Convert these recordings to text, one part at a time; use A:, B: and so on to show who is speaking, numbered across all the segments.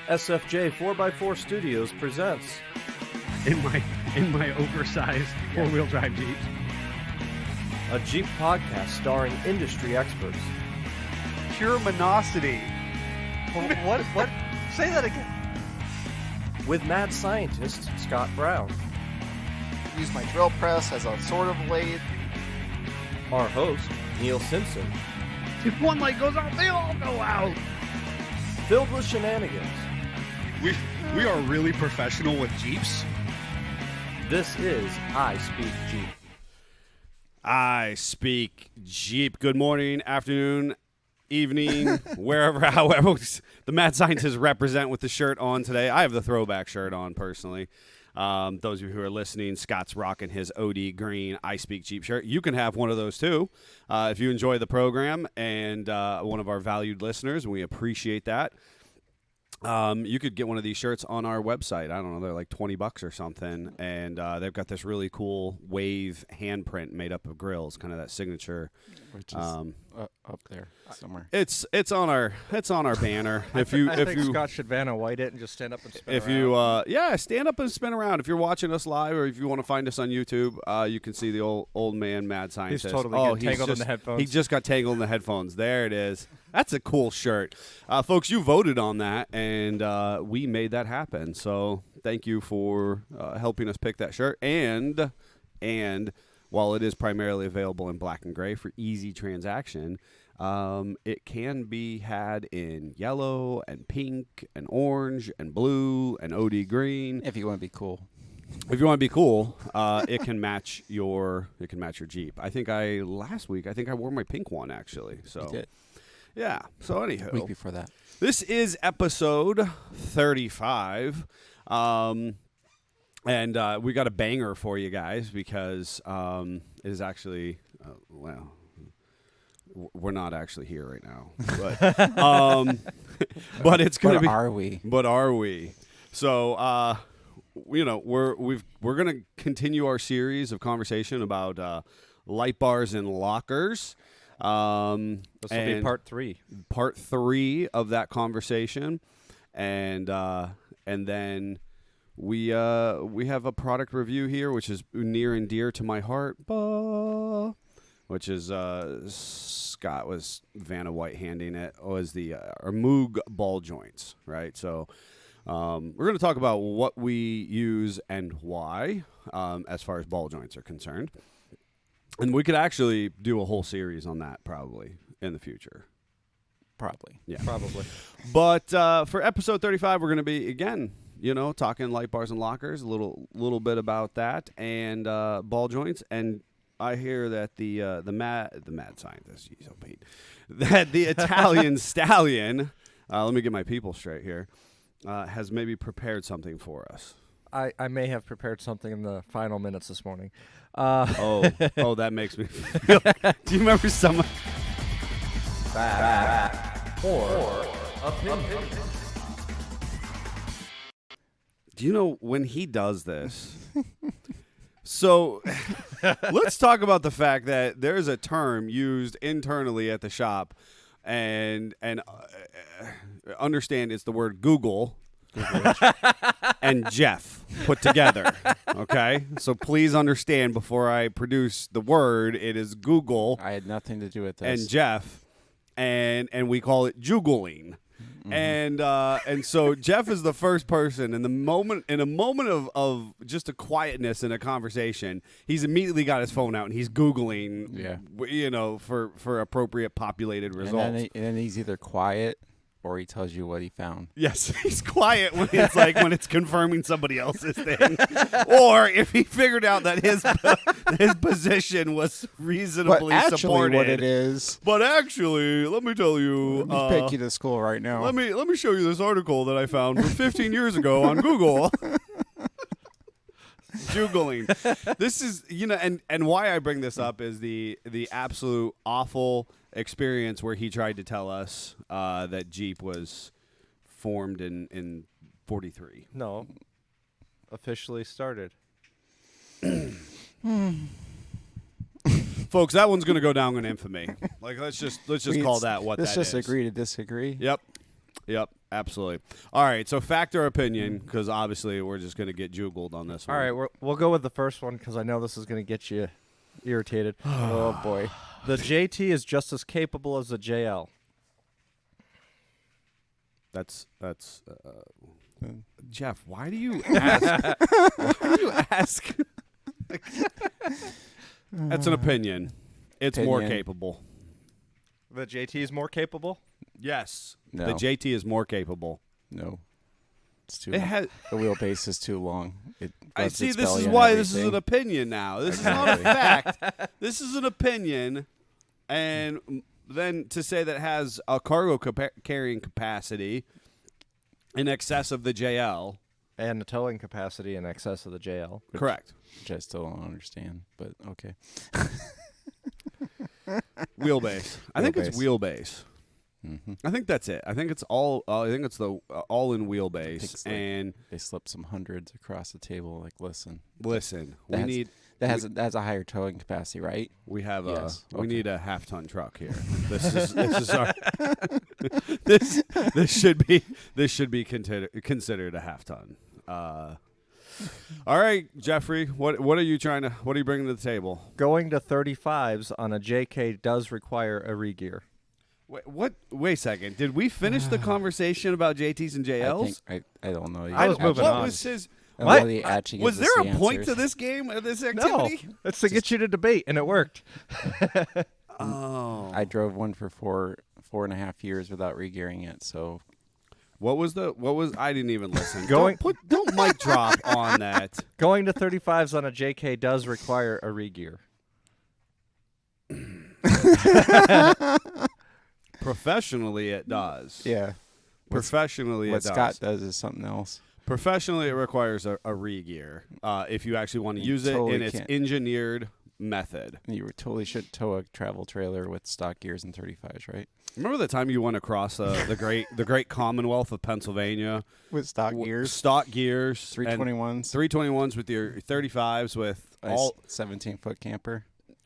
A: SFJ 4x4 Studios presents
B: in my oversized four-wheel drive Jeep.
A: a Jeep podcast starring industry experts.
C: Pure monosity. What? Say that again.
A: With mad scientist Scott Brown,
D: Use my drill press as a sort of lathe.
A: our host Neil Simpson,
B: If one light goes out, they all go out.
A: filled with shenanigans.
B: We are really professional with Jeeps.
A: This is I Speak Jeep.
B: I speak Jeep. Good morning, afternoon, evening, wherever, however. The mad scientists represent with the shirt on today. I have the throwback shirt on personally. Those of you who are listening, Scott's rocking his OD green I Speak Jeep shirt. You can have one of those too if you enjoy the program and one of our valued listeners, and we appreciate that. You could get one of these shirts on our website. I don't know, they're like $20 or something, and they've got this really cool wave handprint made up of grills, kind of that signature.
D: Which is up there somewhere.
B: It's on our banner.
C: I think Scott should Vanna White it and just stand up and spin around.
B: Stand up and spin around. If you're watching us live, or if you want to find us on YouTube, you can see the old man mad scientist.
C: He's totally tangled in the headphones.
B: He just got tangled in the headphones. There it is. That's a cool shirt, folks. You voted on that, and we made that happen. So thank you for helping us pick that shirt. And while it is primarily available in black and gray for easy transaction, it can be had in yellow and pink and orange and blue and OD green.
D: If you want to be cool.
B: If you want to be cool, it can match your Jeep. I think last week I wore my pink one actually. So
D: You did.
B: yeah. So anyhow,
D: Week before that.
B: this is episode 35. And we got a banger for you guys because it is actually, we're not actually here right now. But, but it's going to be. But are we? So, we're going to continue our series of conversation about Lightbars and lockers.
A: This will be part 3.
B: Part 3 of that conversation. And then we have a product review here, which is near and dear to my heart, which is Scott was Vanna White handing it, was the our MOOG ball joints, right? So we're going to talk about what we use and why as far as ball joints are concerned. And we could actually do a whole series on that probably in the future.
D: Probably.
B: Yeah.
A: Probably.
B: But for episode 35, we're going to be, again, talking light bars and lockers, a little bit about that, and ball joints. And I hear that the mad scientist, geez, oh Pete, that the Italian stallion, let me get my people straight here, has maybe prepared something for us.
C: I may have prepared something in the final minutes this morning.
B: That makes me feel. Do you remember someone?
A: Or opinion.
B: Do you know when he does this? So let's talk about the fact that there's a term used internally at the shop, and understand it's the word Google and Jeff put together. Okay, so please understand before I produce the word, it is Google.
D: I had nothing to do with this.
B: And Jeff, and we call it juggling. Mm-hmm. And so Jeff is the first person in a moment of just a quietness in a conversation. He's immediately got his phone out and he's Googling, for appropriate populated results.
D: And then he's either quiet or he tells you what he found.
B: Yes, he's quiet when it's when it's confirming somebody else's thing, or if he figured out that his position was reasonably supported.
D: What it is.
B: But actually, let me tell you.
D: Let me take you to school right now.
B: Let me show you this article that I found from 15 years ago on Google. Juggling. This is, and why I bring this up is the absolute awful experience where he tried to tell us that Jeep was formed in 43.
A: No. Officially started.
B: Folks, that one's going to go down in infamy. Let's just call that what that is.
D: Let's just agree to disagree.
B: Yep. Absolutely. All right, so fact or opinion, because obviously we're just going to get juggled on this one.
C: All right, we'll go with the first one because I know this is going to get you irritated.
E: Oh boy.
C: The JT is just as capable as the JL.
B: That's Jeff, why do you ask? Why do you ask? That's an opinion. It's more
E: Opinion.
B: capable.
C: The JT is more capable?
B: Yes.
E: No.
B: The JT is more capable.
E: No. It's too
B: It
E: long.
B: has
E: The wheelbase is too long.
B: I
E: rubs
B: see
E: its
B: this
E: belly
B: is
E: on
B: why this is
E: everything.
B: an opinion now. This is not a fact. This is an opinion. And then to say that it has a cargo carrying capacity in excess of the JL.
C: And the towing capacity in excess of the JL.
B: Correct.
E: Which I still don't understand, but okay.
B: Wheelbase. I think it's wheelbase.
E: Mm-hmm.
B: I think that's it. I think it's all. I think it's the all-in wheelbase.
E: It's like-
B: And
E: They slip some hundreds across the table. Like, listen,
B: listen,
E: That
B: we
E: has-
B: need.
E: that has a higher towing capacity, right?
B: We have
E: Yes,
B: we
E: okay.
B: need a half-ton truck here. This is our this should be considered a half-ton. All right, Jeffrey, what are you bringing to the table?
C: Going to 35s on a JK does require a regear.
B: Wait a second. Did we finish the conversation about JTs and JLs?
E: I don't know.
C: I was moving
B: what
C: on.
B: was his?
E: I'm
C: What?
E: really actually
B: Was
E: gives
B: there
E: us
B: a
E: the
B: point
E: answers.
B: to this game, this
C: No,
B: activity?
C: it's to get you to debate, and it worked.
B: Oh,
E: I drove one for 4.5 years without regearing it, so
B: what was? I didn't even listen.
C: Going-
B: Don't mic drop on that.
C: Going to 35s on a JK does require a regear.
B: Professionally, it does.
E: yeah.
B: Professionally,
E: What
B: it does.
E: Scott does is something else.
B: Professionally, it requires a regear if you actually want to
E: You
B: use it
E: totally
B: in its
E: can't.
B: engineered method.
E: You totally should tow a travel trailer with stock gears and 35s, right?
B: Remember the time you went across the great Commonwealth of Pennsylvania?
E: With stock gears,
B: Stock gears.
E: 321s,
B: 321s with your 35s with all
E: 17-foot camper,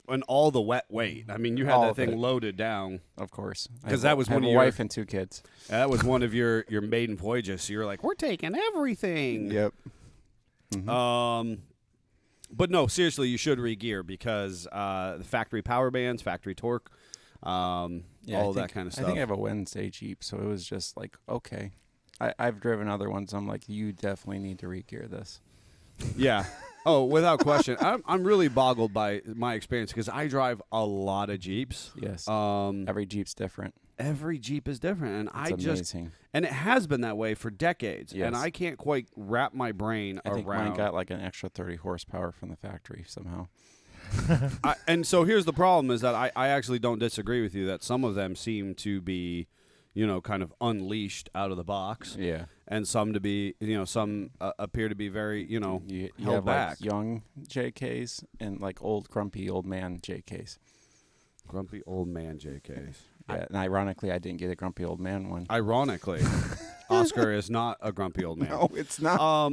B: and all the wet weight. I mean, you had
E: All
B: that
E: of
B: thing
E: it.
B: loaded down.
E: of course.
B: 'Cause that was
E: I have
B: one
E: a
B: of your-
E: wife and 2 kids.
B: That was one of your maiden voyages. So you're like, we're taking everything.
E: Yep.
B: But no, seriously, you should regear because the factory power bands, factory torque, all that kind of stuff.
E: I think I have a Wednesday Jeep, so it was just like, okay. I've driven other ones. I'm like, you definitely need to regear this.
B: Yeah. Oh, without question. I'm really boggled by my experience because I drive a lot of Jeeps.
E: Yes.
B: Um,
E: Every Jeep's different.
B: every Jeep is different, and
E: It's amazing.
B: and it has been that way for decades.
E: Yes.
B: And I can't quite wrap my brain
E: I think
B: around.
E: mine got like an extra 30 horsepower from the factory somehow.
B: And so here's the problem: is that I actually don't disagree with you that some of them seem to be, kind of unleashed out of the box.
E: Yeah.
B: And some to be, some appear to be very,
E: You
B: held
E: have
B: back.
E: like young JKs and like old grumpy old man JKs.
B: Grumpy old man JKs.
E: Yeah, and ironically, I didn't get a grumpy old man one.
B: Ironically, Oscar is not a grumpy old man.
E: it's not.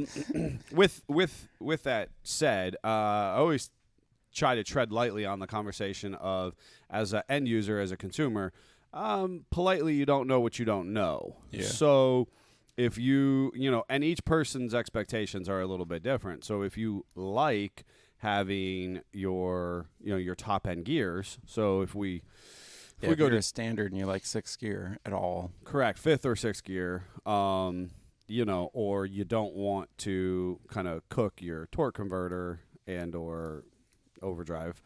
B: With that said, I always try to tread lightly on the conversation of, as an end user, as a consumer, politely, you don't know what you don't know.
E: Yeah.
B: So if you, and each person's expectations are a little bit different. So if you like having your top end gears, so if we
E: If
B: go
E: you're
B: to
E: a standard and you like 6th gear at all,
B: correct 5th or 6th gear, or you don't want to kind of cook your torque converter and or overdrive,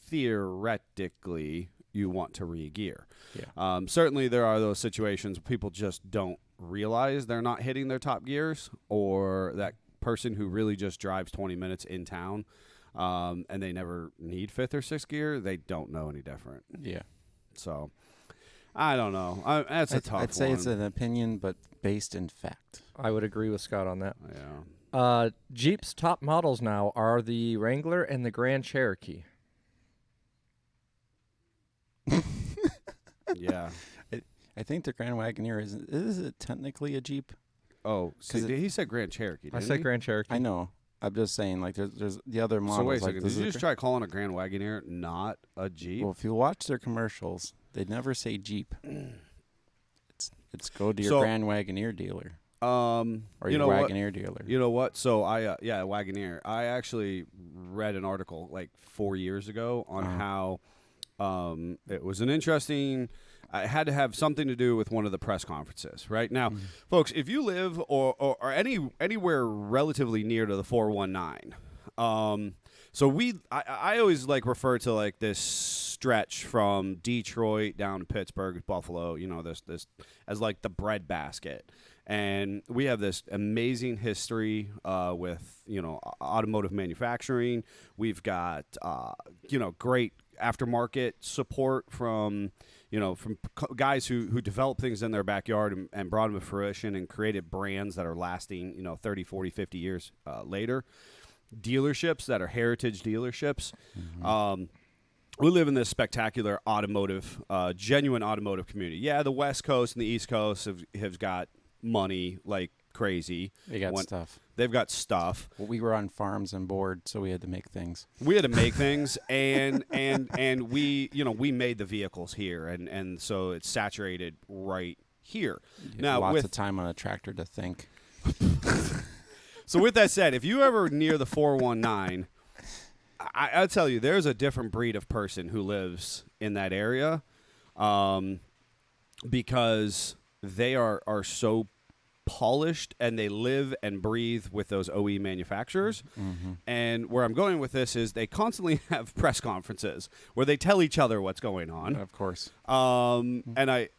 B: theoretically you want to re-gear.
E: Yeah.
B: Certainly there are those situations where people just don't realize they're not hitting their top gears, or that person who really just drives 20 minutes in town and they never need 5th or 6th gear, they don't know any different.
E: yeah.
B: So I don't know. That's a tough one.
E: I'd say it's an opinion, but based in fact.
C: I would agree with Scott on that.
B: Yeah.
C: Jeep's top models now are the Wrangler and the Grand Cherokee.
B: Yeah.
E: I think the Grand Wagoneer is it technically a Jeep?
B: Oh,
E: Because
B: he said Grand Cherokee,
C: I
B: didn't
C: said
B: he?
C: Grand Cherokee.
E: I know. I'm just saying, like, there's the other models.
B: So wait a
E: like,
B: second.
E: this
B: Did you
E: is
B: just try calling a Grand Wagoneer not a Jeep?
E: Well, if you watch their commercials, they never say Jeep. It's go to your
B: So-
E: Grand Wagoneer dealer or
B: you
E: your
B: know what?
E: Wagoneer dealer.
B: You know what? So Wagoneer. I actually read an article like 4 years ago on how it was an interesting. I had to have something to do with one of the press conferences. Right now, folks, if you live or anywhere relatively near to the 419, so I always like refer to like this stretch from Detroit down to Pittsburgh, Buffalo. You know, this as like the breadbasket. And we have this amazing history with, automotive manufacturing. We've got, great aftermarket support from guys who develop things in their backyard and brought them to fruition and created brands that are lasting, 30, 40, 50 years later. Dealerships that are heritage dealerships. We live in this spectacular automotive, genuine automotive community. Yeah, the West Coast and the East Coast have got money like crazy.
E: They got stuff.
B: They've got stuff.
E: Well, we were on farms and board, so we had to make things.
B: We had to make things, and we we made the vehicles here, and so it's saturated right here. Now
E: lots of time on a tractor to think.
B: So with that said, if you ever near the 419, I'll tell you, there's a different breed of person who lives in that area, because they are so polished and they live and breathe with those OE manufacturers. And where I'm going with this is they constantly have press conferences where they tell each other what's going on.
E: Of course.
B: And and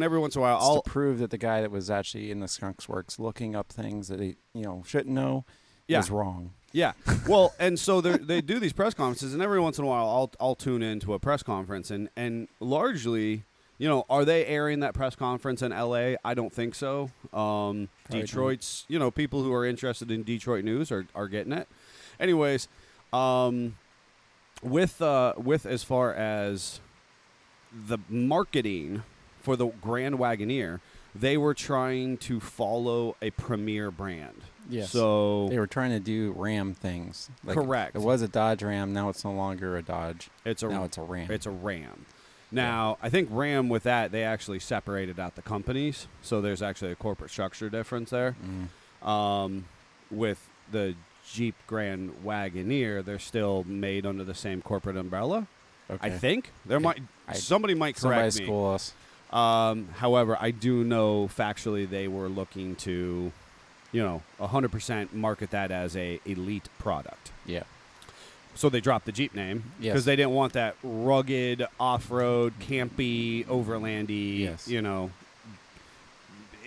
B: every once in a while,
E: It's to prove that the guy that was actually in the Skunks Works looking up things that he shouldn't know was wrong.
B: Yeah. Well, and so they do these press conferences, and every once in a while I'll tune into a press conference, and largely, are they airing that press conference in L.A.? I don't think so. Detroit's, people who are interested in Detroit news are getting it. Anyways, with as far as the marketing for the Grand Wagoneer, they were trying to follow a premier brand.
E: Yes.
B: So
E: they were trying to do Ram things.
B: Correct.
E: It was a Dodge Ram. Now it's no longer a Dodge. Now it's a Ram.
B: It's a Ram. Now, I think Ram with that, they actually separated out the companies. So there's actually a corporate structure difference there. With the Jeep Grand Wagoneer, they're still made under the same corporate umbrella.
E: Okay.
B: I think. Somebody might correct me.
E: School us.
B: However, I do know factually they were looking to, 100% market that as a elite product.
E: Yeah.
B: So they dropped the Jeep name because they didn't want that rugged, off-road, campy, overlandy,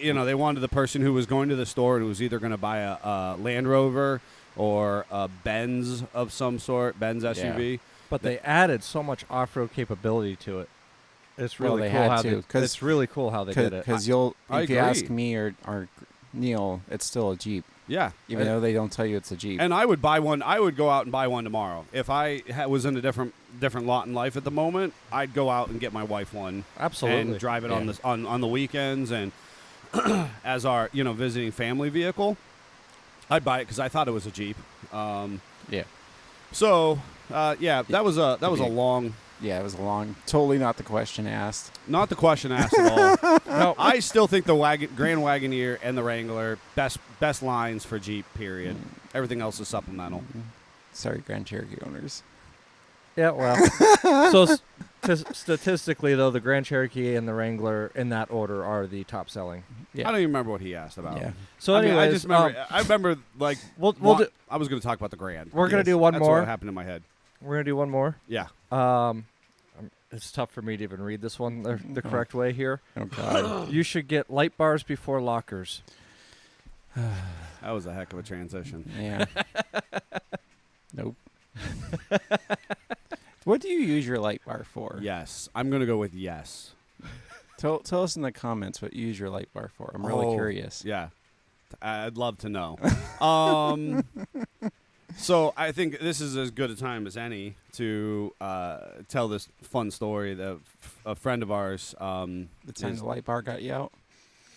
B: they wanted the person who was going to the store and was either going to buy a Land Rover or a Benz of some sort, Benz SUV.
C: Yeah. But they added so much off-road capability to it. It's really
E: it's
C: really cool how they did it.
E: Because if you ask me or Neil, it's still a Jeep.
B: Yeah.
E: Even though they don't tell you it's a Jeep.
B: And I would buy one. I would go out and buy one tomorrow. If I was in a different lot in life at the moment, I'd go out and get my wife one.
C: Absolutely.
B: And drive it on the weekends and as our visiting family vehicle. I'd buy it because I thought it was a Jeep.
E: Yeah.
B: So that was a long.
E: Yeah, it was totally not the question asked.
B: Not the question asked at all. No, I still think the Grand Wagoneer and the Wrangler best lines for Jeep. Period. Everything else is supplemental.
E: Sorry, Grand Cherokee owners.
C: Yeah, well, so statistically though, the Grand Cherokee and the Wrangler in that order are the top selling.
E: Yeah.
B: I don't even remember what he asked about.
E: Yeah.
C: So anyways,
B: I just remember. I remember like I was going to talk about the Grand.
C: We're going to do one
B: That's
C: more.
B: What happened in my head.
C: We're going to do one more.
B: Yeah.
C: It's tough for me to even read this one the correct way here.
E: Oh, God.
C: You should get light bars before lockers.
B: That was a heck of a transition.
E: Yeah. Nope. What do you use your light bar for?
B: Yes. I'm going to go with yes.
E: Tell us in the comments what you use your light bar for. I'm really curious.
B: Yeah. I'd love to know. So I think this is as good a time as any to tell this fun story that a friend of ours.
E: The time the light bar got you out?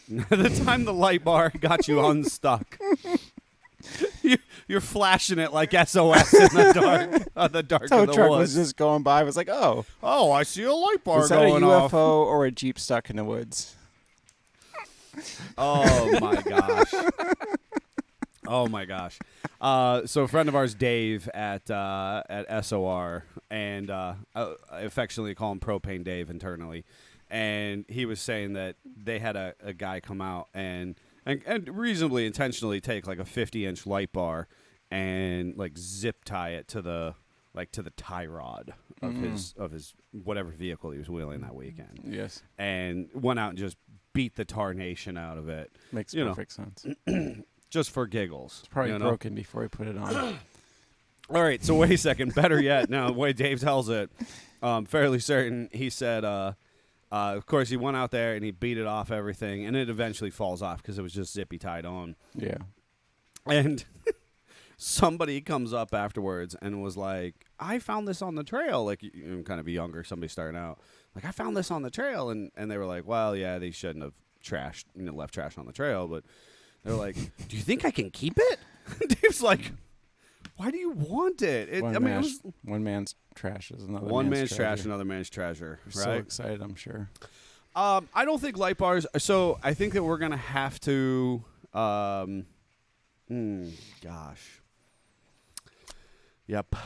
B: The time the light bar got you unstuck. You're flashing it like SOS in the dark. The dark
E: Tow
B: of the
E: truck
B: woods.
E: was just going by. I was like, oh,
B: I see a light bar
E: is that a
B: going
E: UFO
B: off.
E: or a Jeep stuck in the woods?
B: Oh my gosh. Oh my gosh. So a friend of ours, Dave at SOR, and I affectionately call him Propane Dave internally, and he was saying that they had a guy come out and reasonably intentionally take like a 50-inch light bar and like zip tie it to the tie rod of his whatever vehicle he was wheeling that weekend.
E: Yes.
B: And went out and just beat the tarnation out of it.
E: Makes perfect sense.
B: Just for giggles.
E: It's probably broken before he put it on.
B: All right, so wait a second. Better yet, now the way Dave tells it, fairly certain, he said, of course, he went out there and he beat it off everything, and it eventually falls off because it was just zippy tied on.
E: Yeah.
B: And somebody comes up afterwards and was like, I found this on the trail. Like, kind of younger, somebody starting out. Like, I found this on the trail. And they were like, well, yeah, they shouldn't have left trash on the trail, but they're like, do you think I can keep it? Dave's like, why do you want it?
E: One man's trash is another
B: one man's
E: treasure.
B: trash, another man's treasure.
E: You're so excited, I'm sure.
B: I don't think light bars. So I think that we're going to have to, gosh. Yep.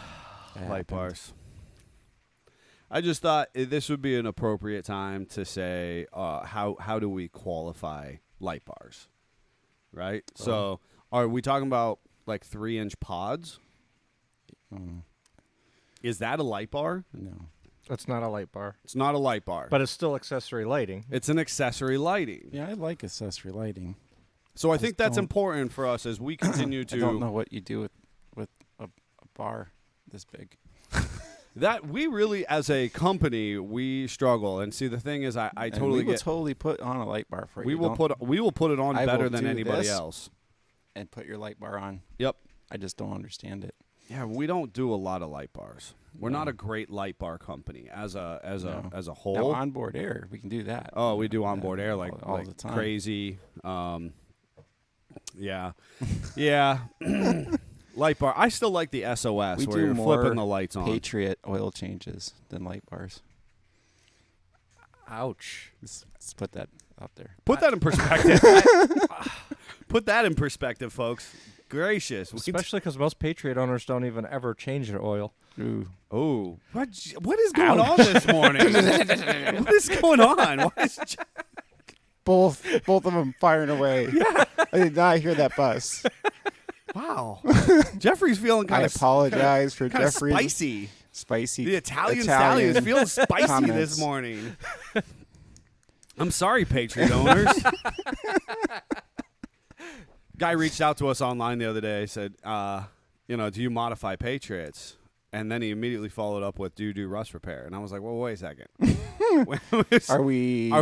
B: Light bars. I just thought this would be an appropriate time to say, how do we qualify light bars? Right? So are we talking about like 3-inch pods? Is that a light bar?
E: No.
C: It's not a light bar.
B: It's not a light bar.
C: But it's still accessory lighting.
B: It's an accessory lighting.
E: Yeah, I like accessory lighting.
B: So I think that's important for us as we continue to...
E: I don't know what you do with a bar this big.
B: That we really, as a company, we struggle. And see, the thing is, I totally
E: we will totally put on a light bar for
B: we
E: you.
B: We will put it on
E: I
B: better
E: will
B: than
E: do
B: anybody
E: this.
B: else.
E: And put your light bar on.
B: Yep.
E: I just don't understand it.
B: Yeah, we don't do a lot of light bars. We're not a great light bar company as a whole.
E: Now, onboard air, we can do that.
B: Oh, we do onboard air
E: all
B: like
E: the time.
B: crazy. Yeah, yeah. Light bar. I still like the SOS
E: We
B: where
E: do
B: you're
E: more
B: flipping the lights on.
E: Patriot oil changes than light bars.
C: Ouch.
E: Let's put that out there.
B: Put that in perspective. Put that in perspective, folks. Gracious.
C: Especially because most Patriot owners don't even ever change their oil.
E: Ooh.
B: Oh, what is going on this morning? What is going on? Why is
E: Both of them firing away. Yeah. I did not hear that buzz.
B: Wow. Jeffrey's feeling kind
E: I
B: of
E: apologize for
B: kind of
E: Jeffrey's
B: spicy. The
E: Italian
B: Stallion is feeling spicy
E: comments.
B: this morning. I'm sorry, Patriot owners. Guy reached out to us online the other day. Said, do you modify Patriots? And then he immediately followed up with, do you do rust repair? And I was like, well, wait a second.
E: Are we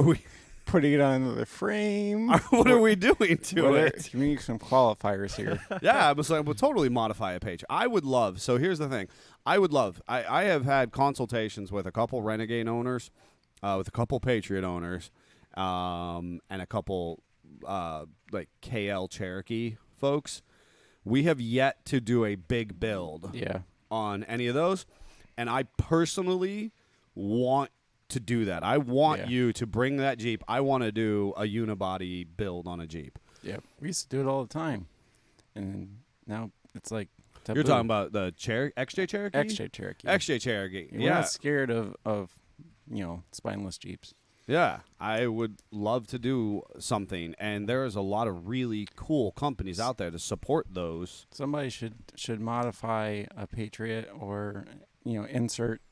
E: putting it on the frame?
B: What are we doing to it?
E: We need some qualifiers here.
B: Yeah, I was like, we'll totally modify a Patriot. I would love. So here's the thing. I have had consultations with a couple Renegade owners, with a couple Patriot owners, and a couple like KL Cherokee folks. We have yet to do a big build on any of those, and I personally want to do that. I want you to bring that Jeep. I want to do a unibody build on a Jeep.
E: Yeah, we used to do it all the time, and now it's like taboo.
B: You're talking about the XJ Cherokee?
E: XJ Cherokee.
B: XJ Cherokee.
E: We're not scared of spineless Jeeps.
B: Yeah, I would love to do something, and there is a lot of really cool companies out there to support those.
E: Somebody should modify a Patriot or insert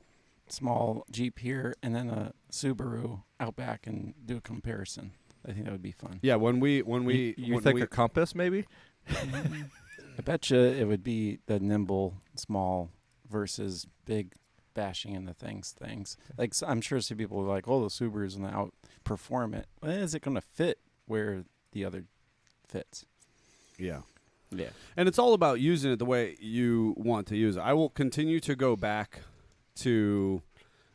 E: small Jeep here and then a Subaru out back and do a comparison. I think that would be fun.
B: Yeah, when we
C: you think a Compass maybe?
E: I bet you it would be the nimble small versus big bashing into things. Like I'm sure some people are like, oh, the Subaru's going to outperform it. Well, is it going to fit where the other fits?
B: Yeah.
E: Yeah.
B: And it's all about using it the way you want to use it. I will continue to go back to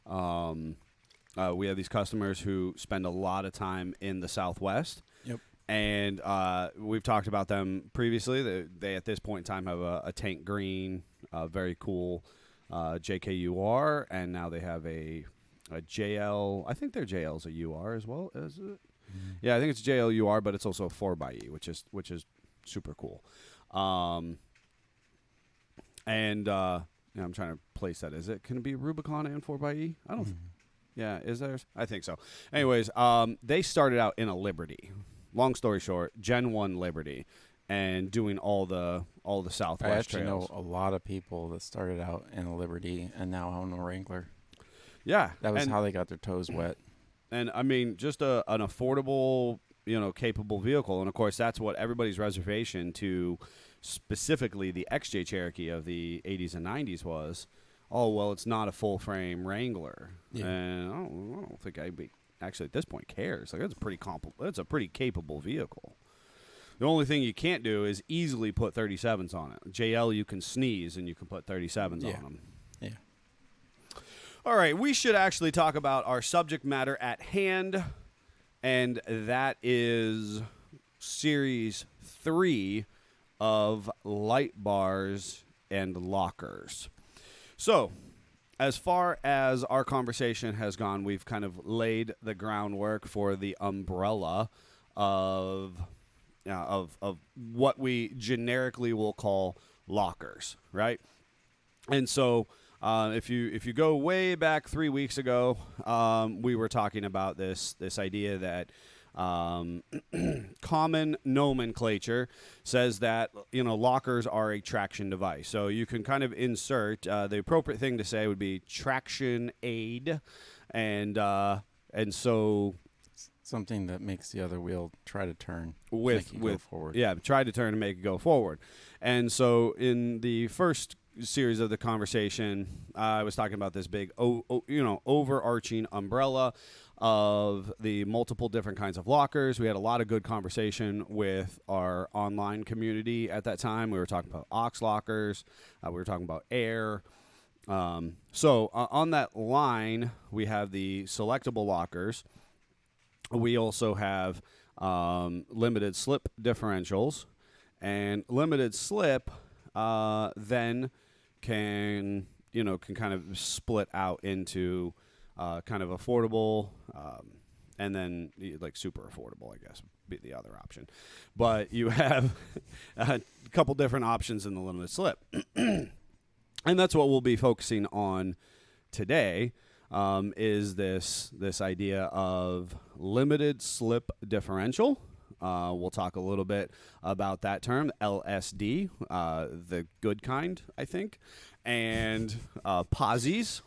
B: we have these customers who spend a lot of time in the Southwest.
E: Yep.
B: And we've talked about them previously. They at this point in time have a tank green, very cool JKUR, and now they have a JL. I think their JL's a UR as well. Is it? Yeah, I think it's JLUR, but it's also 4xe, which is super cool. And I'm trying to place that. Can it be Rubicon and 4xe? I don't. Yeah, is there? I think so. Anyways, they started out in a Liberty. Long story short, Gen 1 Liberty, and doing all the Southwest
E: I actually
B: trails.
E: know a lot of people that started out in a Liberty and now own a Wrangler.
B: Yeah,
E: That was how they got their toes wet.
B: And I mean, just an affordable, capable vehicle. And of course, that's what everybody's reservation to specifically the XJ Cherokee of the 80s and 90s was. Oh, well, it's not a full frame Wrangler.
E: Yeah.
B: And I don't think anybody actually at this point cares. Like, it's a pretty capable vehicle. The only thing you can't do is easily put 37s on it. JL, you can sneeze and you can put 37s on them.
E: Yeah.
B: All right, we should actually talk about our subject matter at hand, and that is Series 3 of Lightbars and Lockers. So, as far as our conversation has gone, we've kind of laid the groundwork for the umbrella of what we generically will call lockers, right? And so, if you go way back 3 weeks ago, we were talking about this idea that common nomenclature says that lockers are a traction device. So you can kind of insert the appropriate thing to say would be traction aid, and so
E: something that makes the other wheel try to turn
B: go
E: forward.
B: Yeah, try to turn and make it go forward. And so in the first series of the conversation, I was talking about this big overarching umbrella of the multiple different kinds of lockers. We had a lot of good conversation with our online community at that time. We were talking about aux lockers. We were talking about air. So on that line, we have the selectable lockers. We also have limited slip differentials, and limited slip then can kind of split out into kind of affordable, and then like super affordable, I guess, would be the other option. But you have a couple different options in the limited slip, and that's what we'll be focusing on today. Is this idea of limited slip differential. We'll talk a little bit about that term, LSD, the good kind, I think, and posies.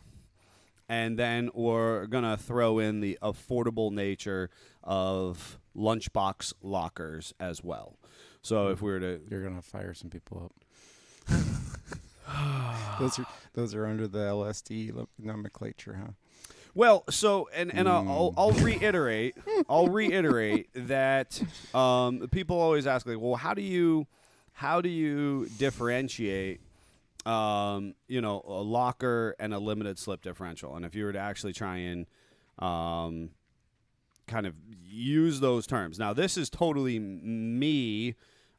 B: And then we're going to throw in the affordable nature of lunchbox lockers as well. So if we were to...
E: You're going to fire some people up. Those are under the LSD nomenclature, huh?
B: Well, so and I'll reiterate that people always ask, like, well, how do you differentiate a locker and a limited slip differential? And if you were to actually try and kind of use those terms. Now, this is totally me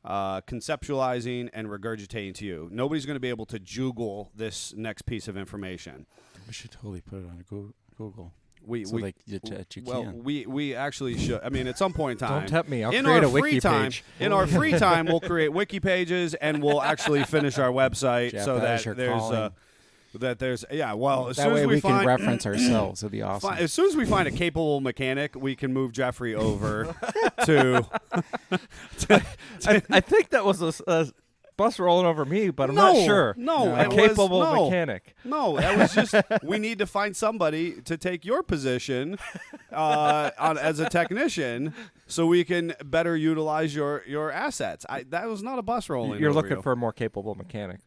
B: conceptualizing and regurgitating to you. Nobody's going to be able to Google this next piece of information.
E: We should totally put it on Google.
B: We actually should. I mean, at some point in time.
C: Don't tempt me. I'll
B: in
C: create
B: our
C: a wiki
B: free time,
C: page.
B: In our free time, we'll create wiki pages, and we'll actually finish our website
E: Jeff,
B: so
E: that is
B: that
E: your
B: there's well, as
E: that
B: soon
E: way
B: as
E: we
B: find,
E: can reference ourselves. It'd be awesome.
B: As soon as we find a capable mechanic, we can move Jeffrey over to.
C: I think that was a bus rolling over me, but I'm
B: No,
C: not sure.
B: no,
C: a
B: it was-
C: capable
B: no.
C: mechanic.
B: No, that was just we need to find somebody to take your position as a technician, so we can better utilize your assets. That was not a bus rolling.
C: You're
B: over
C: looking
B: you.
C: for a more capable mechanic.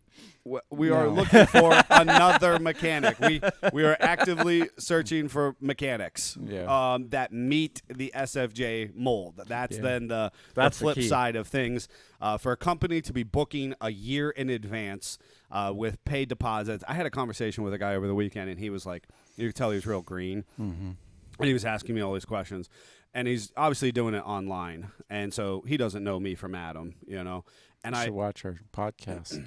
B: We are
E: No.
B: looking for another mechanic. We are actively searching for mechanics that meet the SFJ mold. That's then the flip
C: key.
B: side of things. For a company to be booking a year in advance with paid deposits. I had a conversation with a guy over the weekend, and he was like, you could tell he was real green.
E: Mm-hmm.
B: And he was asking me all these questions. And he's obviously doing it online. And so he doesn't know me from Adam, And
E: You should watch our podcast.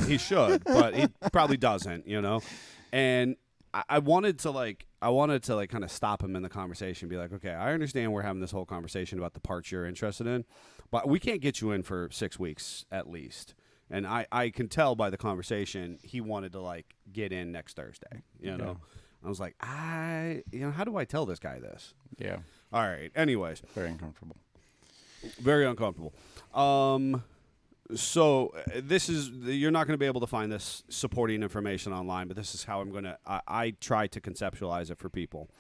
B: He should, but he probably doesn't, And I wanted to like kind of stop him in the conversation, be like, okay, I understand we're having this whole conversation about the parts you're interested in, but we can't get you in for 6 weeks at least. And I can tell by the conversation he wanted to like get in next Thursday. You know, I was like, how do I tell this guy this?
E: Yeah.
B: All right. Anyways,
E: Very uncomfortable.
B: very uncomfortable. So this is, you're not going to be able to find this supporting information online, but this is how I try to conceptualize it for people.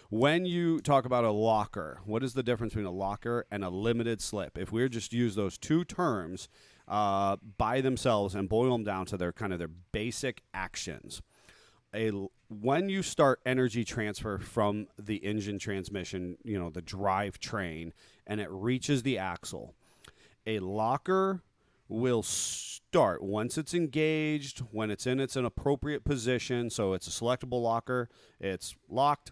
B: When you talk about a locker, what is the difference between a locker and a limited slip? If we just use those two terms by themselves and boil them down to their basic actions, when you start energy transfer from the engine transmission, the drive train, and it reaches the axle, a locker will start once it's engaged, when it's in an appropriate position. So it's a selectable locker, it's locked.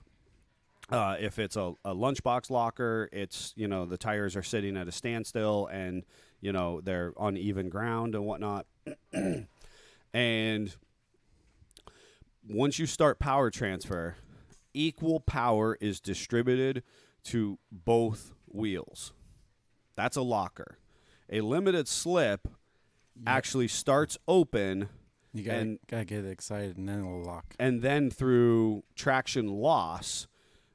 B: If it's a lunchbox locker, it's, the tires are sitting at a standstill and, they're on even ground and whatnot. And once you start power transfer, equal power is distributed to both wheels. That's a locker. A limited slip actually starts open.
E: You gotta get excited, and then it'll lock.
B: And then through traction loss,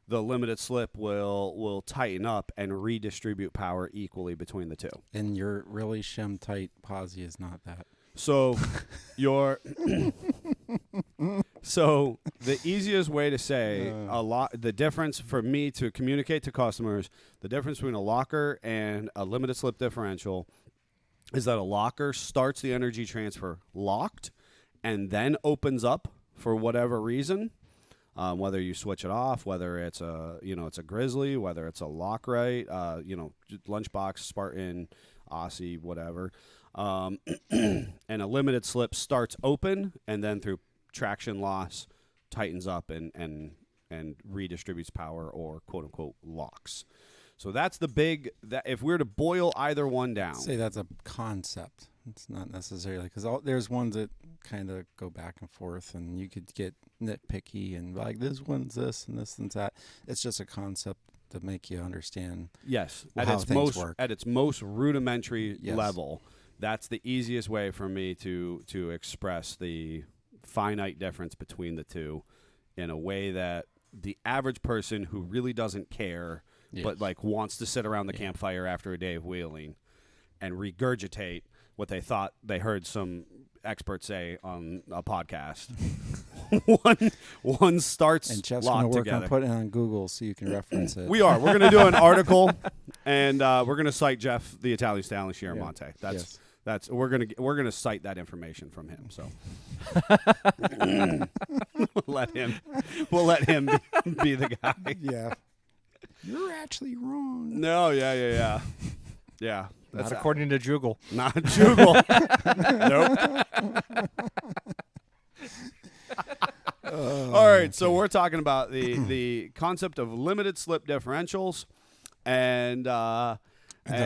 B: the limited slip will tighten up and redistribute power equally between the two.
E: And your really shim tight posi is not that.
B: So so the easiest way to say the difference for me to communicate to customers, the difference between a locker and a limited slip differential is that a locker starts the energy transfer locked and then opens up for whatever reason. Whether you switch it off, whether it's it's a Grizzly, whether it's a Lockrite, Lunchbox, Spartan, Aussie, whatever. And a limited slip starts open and then through traction loss tightens up and redistributes power, or quote unquote locks. So that's the big, that if we were to boil either one down.
E: Say that's a concept. It's not necessarily, because there's ones that kind of go back and forth, and you could get nitpicky and like, this one's this and this one's that. It's just a concept to make you understand.
B: Yes,
E: how things work.
B: At its most rudimentary level, that's the easiest way for me to express the finite difference between the two in a way that the average person who really doesn't care, but like wants to sit around the campfire after a day of wheeling and regurgitate what they thought they heard some expert say on a podcast. one starts
E: and Jeff's
B: locked
E: gonna work
B: together.
E: on putting it on Google so you can reference it.
B: We are. We're going to do an article, and we're going to cite Jeff, the Italian Stallion Chiaramonte. That's we're gonna cite that information from him. So we'll let him be the guy.
E: Yeah. You're actually wrong.
B: No, yeah.
C: That's not according to Juggle.
B: Not Juggle. Nope. All right, so we're talking about the concept of limited slip differentials and
E: the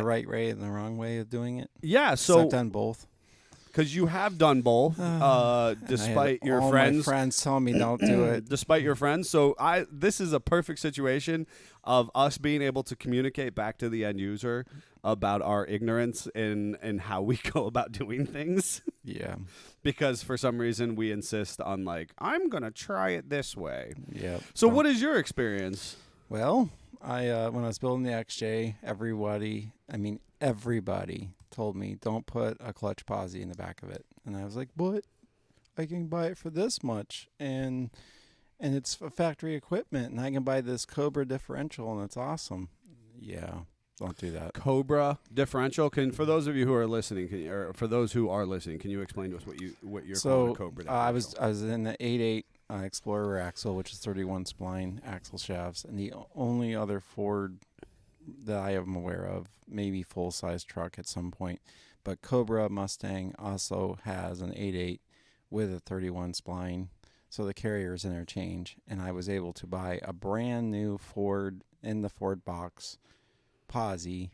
E: right way and the wrong way of doing it.
B: Yeah, so
E: I've done both.
B: Because you have done both, despite your
E: all
B: friends.
E: my friends telling me don't do it.
B: Despite your friends. So this is a perfect situation of us being able to communicate back to the end user about our ignorance in how we go about doing things.
E: Yeah.
B: Because for some reason we insist on like, I'm going to try it this way.
E: Yeah.
B: So what is your experience?
E: Well, I when I was building the XJ, everybody told me don't put a clutch posi in the back of it, and I was like, but I can buy it for this much, and it's factory equipment, and I can buy this Cobra Differential, and it's awesome. Yeah, don't do that.
B: Cobra Differential. For those of you who are listening, for those who are listening, can you explain to us what you're calling a Cobra Differential?
E: I was in the 8.8 Explorer axle, which is 31 spline axle shafts, and the only other Ford that I am aware of, maybe full-size truck at some point, but Cobra Mustang also has an 8.8 with a 31 spline, so the carriers interchange, and I was able to buy a brand new Ford in the Ford box posi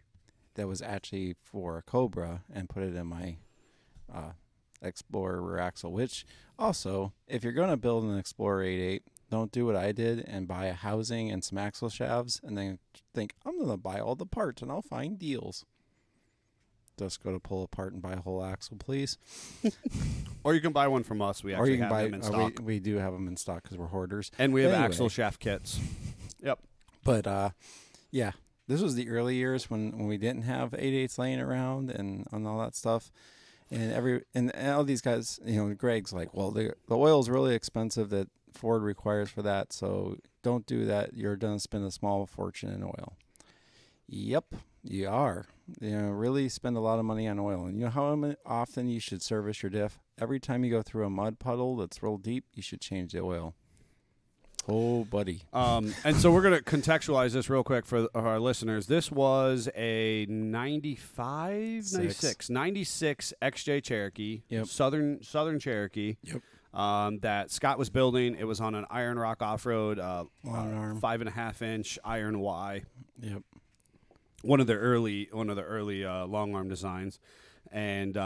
E: that was actually for a Cobra and put it in my Explorer axle, which also, if you're going to build an Explorer 8.8, Don't do what I did and buy a housing and some axle shafts and then think, I'm going to buy all the parts and I'll find deals. Just go to pull apart and buy a whole axle, please.
B: Or you can buy one from us. We actually have them in stock.
E: We do have them in stock because we're hoarders.
B: And we have axle shaft kits. Yep.
E: But, yeah, this was the early years when we didn't have 8/8 laying around and all that stuff. And all these guys, Greg's like, well, the oil's really expensive that Ford requires for that, so don't do that. You're going to spend a small fortune in oil. Yep, you are. Really spend a lot of money on oil. And you know how often you should service your diff? Every time you go through a mud puddle that's real deep, you should change the oil. Oh, buddy.
B: And so we're going to contextualize this real quick for our listeners. This was a 96 XJ Cherokee,
E: Yep.
B: Southern Cherokee.
E: Yep.
B: That Scott was building. It was on an Iron Rock off-road,
E: long arm,
B: 5.5-inch Iron Y.
E: Yep.
B: One of the early long arm designs, and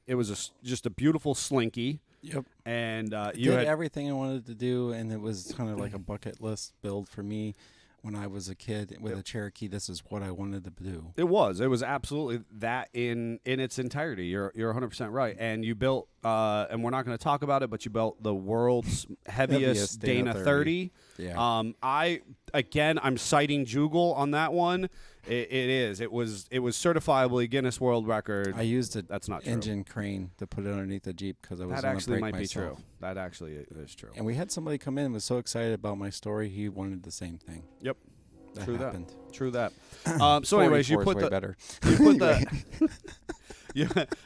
B: it was just a beautiful slinky.
E: Yep.
B: And
E: you did everything I wanted to do, and it was kind of like a bucket list build for me. When I was a kid with a Cherokee, this is what I wanted to do.
B: It was absolutely that in its entirety. You're 100% right. And you built, and we're not going to talk about it, but you built the world's heaviest Dana 30.
E: Yeah.
B: I'm citing Jugal on that one. It was certifiably Guinness World Record.
E: I used
B: That's not true.
E: Engine crane to put it underneath the Jeep because I was
B: that
E: going to
B: actually
E: break
B: might
E: myself.
B: be true. That actually is true.
E: And we had somebody come in and was so excited about my story, he wanted the same thing.
B: Yep.
E: That
B: True
E: happened.
B: that. True that. So, anyways, you
E: 44
B: put
E: is way
B: the
E: better.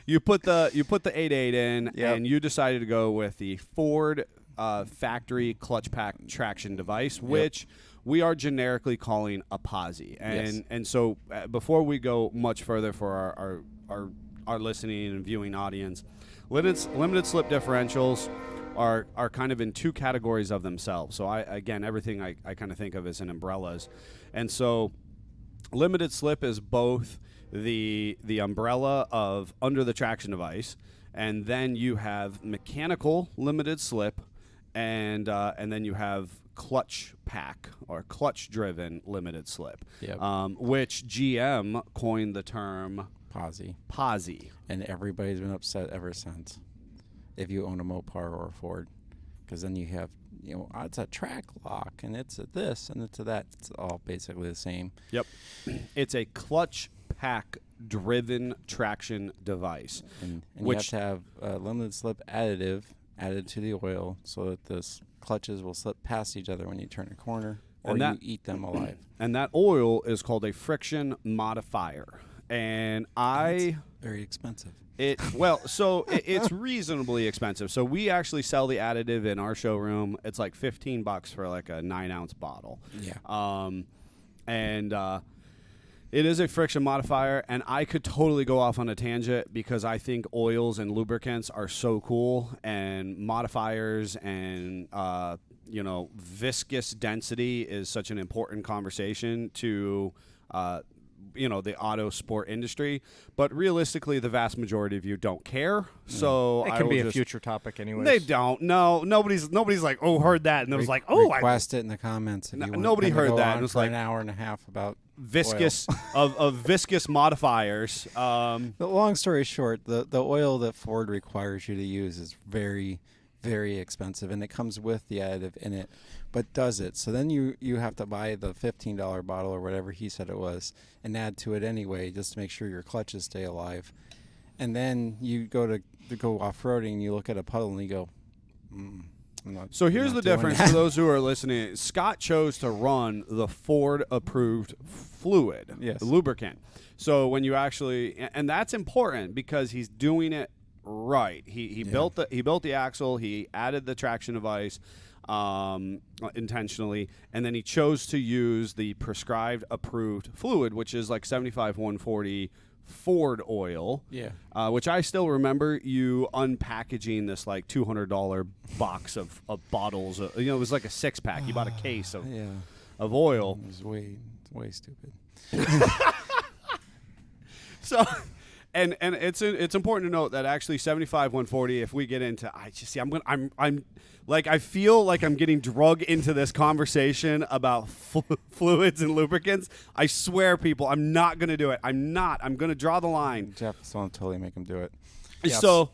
B: you put the you put the 8/8 in,
E: Yep.
B: and you decided to go with the Ford factory clutch pack traction device, which we are generically calling a posi. And so before we go much further for our listening and viewing audience, limited slip differentials are kind of in two categories of themselves. So everything I kind of think of as in umbrellas. And so limited slip is both the umbrella of under the traction device, and then you have mechanical limited slip, and then you have clutch pack or clutch driven limited slip, which GM coined the term posi.
E: And everybody's been upset ever since. If you own a Mopar or a Ford, because then you have, it's a track lock, and it's a this, and it's a that. It's all basically the same.
B: Yep. It's a clutch pack driven traction device.
E: And you have to have a limited slip additive added to the oil so that the clutches will slip past each other when you turn a corner, or you eat them alive.
B: And that oil is called a friction modifier. And
E: it's very expensive.
B: It's reasonably expensive. So we actually sell the additive in our showroom. It's like $15 for like a 9-ounce bottle.
E: Yeah.
B: It is a friction modifier, and I could totally go off on a tangent because I think oils and lubricants are so cool, and modifiers and viscous density is such an important conversation to the auto sport industry, but realistically the vast majority of you don't care. So
C: it can be a future topic anyway.
B: They don't. No, nobody's like, oh, heard that, and it was like, oh,
E: request it in the comments. If you want.
B: Nobody heard that.
E: And
B: it was
E: for
B: like
E: an hour and a half about
B: viscous of viscous modifiers.
E: The long story short, the oil that Ford requires you to use is very, very expensive, and it comes with the additive in it, but does it. So then you have to buy the $15 bottle or whatever he said it was and add to it anyway just to make sure your clutches stay alive. And then you go off-roading and you look at a puddle and you go,
B: So here's the difference for those who are listening. Scott chose to run the Ford-approved fluid, the lubricant. So when you actually, and that's important because he's doing it right. He built the axle. He added the traction device intentionally, and then he chose to use the prescribed approved fluid, which is like 75-140 Ford oil.
E: Yeah.
B: Which I still remember you unpackaging this like $200 box of bottles. It was like a 6-pack. You bought a case of oil.
E: It was way stupid.
B: So. and it's important to note that actually 75 140. If we get into, I just see I'm like I feel like I'm getting drug into this conversation about fluids and lubricants. I swear, people, I'm not gonna do it. I'm gonna draw the line.
E: Jeff, so I'll totally make him do it.
B: So,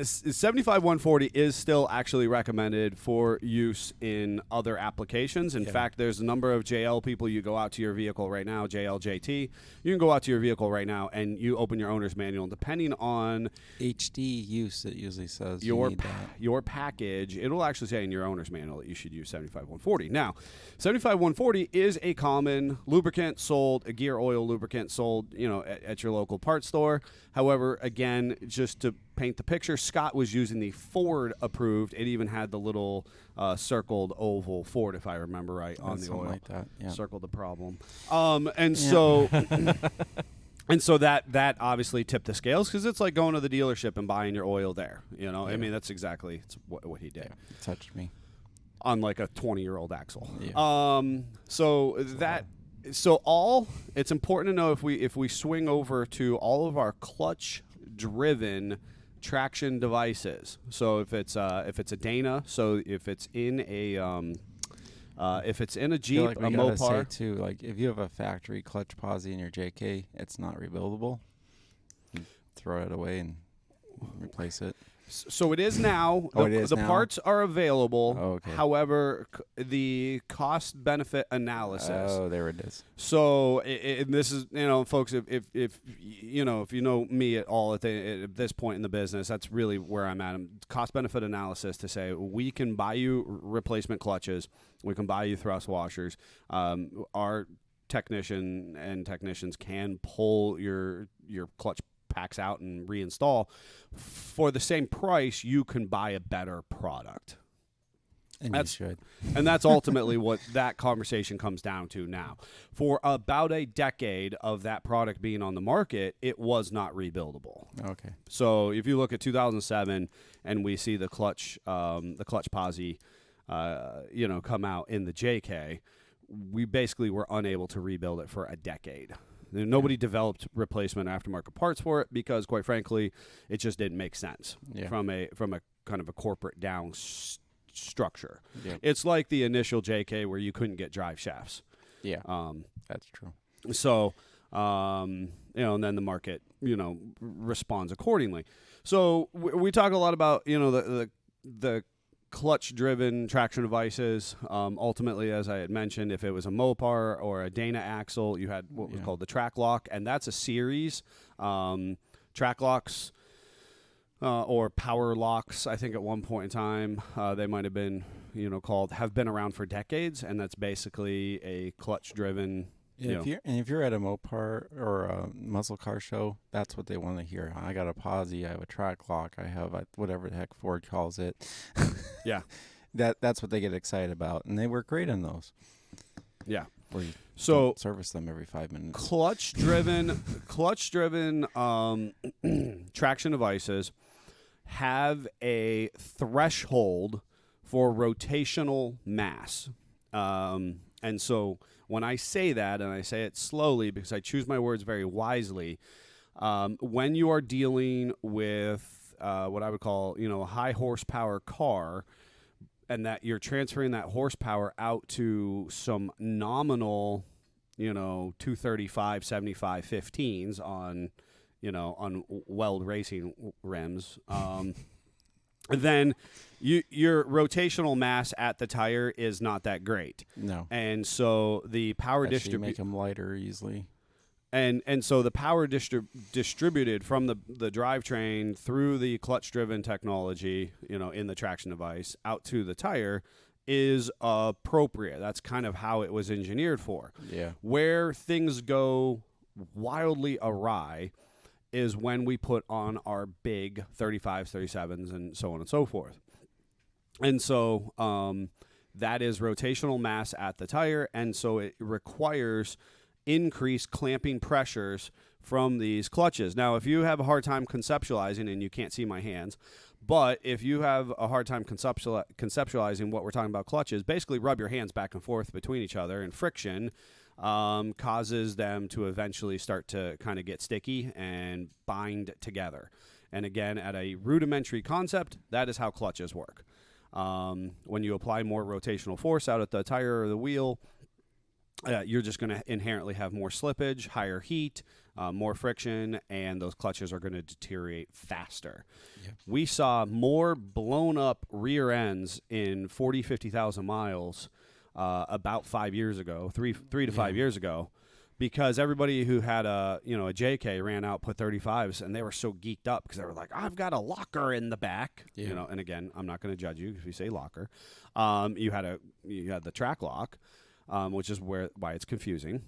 B: 75 140 is still actually recommended for use in other applications. In fact, there's a number of JL people. You go out to your vehicle right now, JLJT. You can go out to your vehicle right now and you open your owner's manual. And depending on
E: HD use, it usually says
B: your
E: you need that.
B: your package, it'll actually say in your owner's manual that you should use 75 140. Now, 75 140 is a common lubricant sold, a gear oil lubricant sold, at your local parts store. However, again, just to paint the picture, Scott was using the Ford approved. It even had the little circled oval Ford, if I remember right, on the oil.
E: Like that. Yeah.
B: Circled the problem. So and so that obviously tipped the scales because it's like going to the dealership and buying your oil there. I mean, that's exactly what he did.
E: Yeah, it touched me.
B: On like a 20-year-old axle.
E: Yeah.
B: It's important to know if we swing over to all of our clutch driven traction devices. So if it's a Dana, so if it's in a Jeep,
E: Like we
B: a
E: gotta say
B: Mopar,
E: too, like if you have a factory clutch posi in your JK, it's not rebuildable. You throw it away and replace it.
B: so it is now.
E: Oh, it is
B: the
E: now?
B: parts are available.
E: Oh, okay.
B: However, the cost benefit analysis.
E: Oh, there it is.
B: So this is, folks, if you know me at all at this point in the business, that's really where I'm at. Cost benefit analysis to say we can buy you replacement clutches, we can buy you thrust washers. Our technicians can pull your clutch packs out and reinstall for the same price. You can buy a better product.
E: And you should.
B: And that's ultimately what that conversation comes down to now. For about a decade of that product being on the market, it was not rebuildable.
E: Okay.
B: So if you look at 2007 and we see the clutch posi, come out in the JK, we basically were unable to rebuild it for a decade. Nobody developed replacement aftermarket parts for it because, quite frankly, it just didn't make sense from a kind of a corporate down structure. Yeah. It's like the initial JK where you couldn't get drive shafts. Yeah,
E: that's true.
B: So, and then the market, responds accordingly. So we talk a lot about, the clutch-driven traction devices. Ultimately, as I had mentioned, if it was a Mopar or a Dana axle, you had what was called the track lock, and that's a series. Track locks or power locks, I think at one point in time, they might have been, have been around for decades, and that's basically a clutch-driven.
E: If you're at a Mopar or a muscle car show, that's what they want to hear. I got a posi, I have a track lock, I have whatever the heck Ford calls it.
B: Yeah,
E: that's what they get excited about, and they work great on those.
B: Yeah.
E: So service them every 5 minutes.
B: Clutch-driven traction devices have a threshold for rotational mass, and so. When I say that, and I say it slowly because I choose my words very wisely, when you are dealing with what I would call, a high horsepower car, and that you're transferring that horsepower out to some nominal, 235, 75, 15s on Weld racing rims, then your rotational mass at the tire is not that great.
E: No.
B: And so the power
E: make them lighter easily.
B: And so the power distributed from the drivetrain through the clutch-driven technology, in the traction device out to the tire is appropriate. That's kind of how it was engineered for.
E: Yeah.
B: Where things go wildly awry is when we put on our big 35s, 37s, and so on and so forth. And so that is rotational mass at the tire, and so it requires increased clamping pressures from these clutches. Now, if you have a hard time conceptualizing, and you can't see my hands, but if you have a hard time conceptualizing what we're talking about clutches, basically rub your hands back and forth between each other, and friction causes them to eventually start to kind of get sticky and bind together. And again, at a rudimentary concept, that is how clutches work. When you apply more rotational force out at the tire or the wheel, you're just going to inherently have more slippage, higher heat, more friction, and those clutches are going to deteriorate faster.
E: Yep.
B: We saw more blown up rear ends in 40, 50,000 miles about 5 years ago, three to 5 years ago, because everybody who had a JK ran out, put 35s, and they were so geeked up because they were like, I've got a locker in the back, and again, I'm not going to judge you if you say locker. You had the track lock, which is why it's confusing.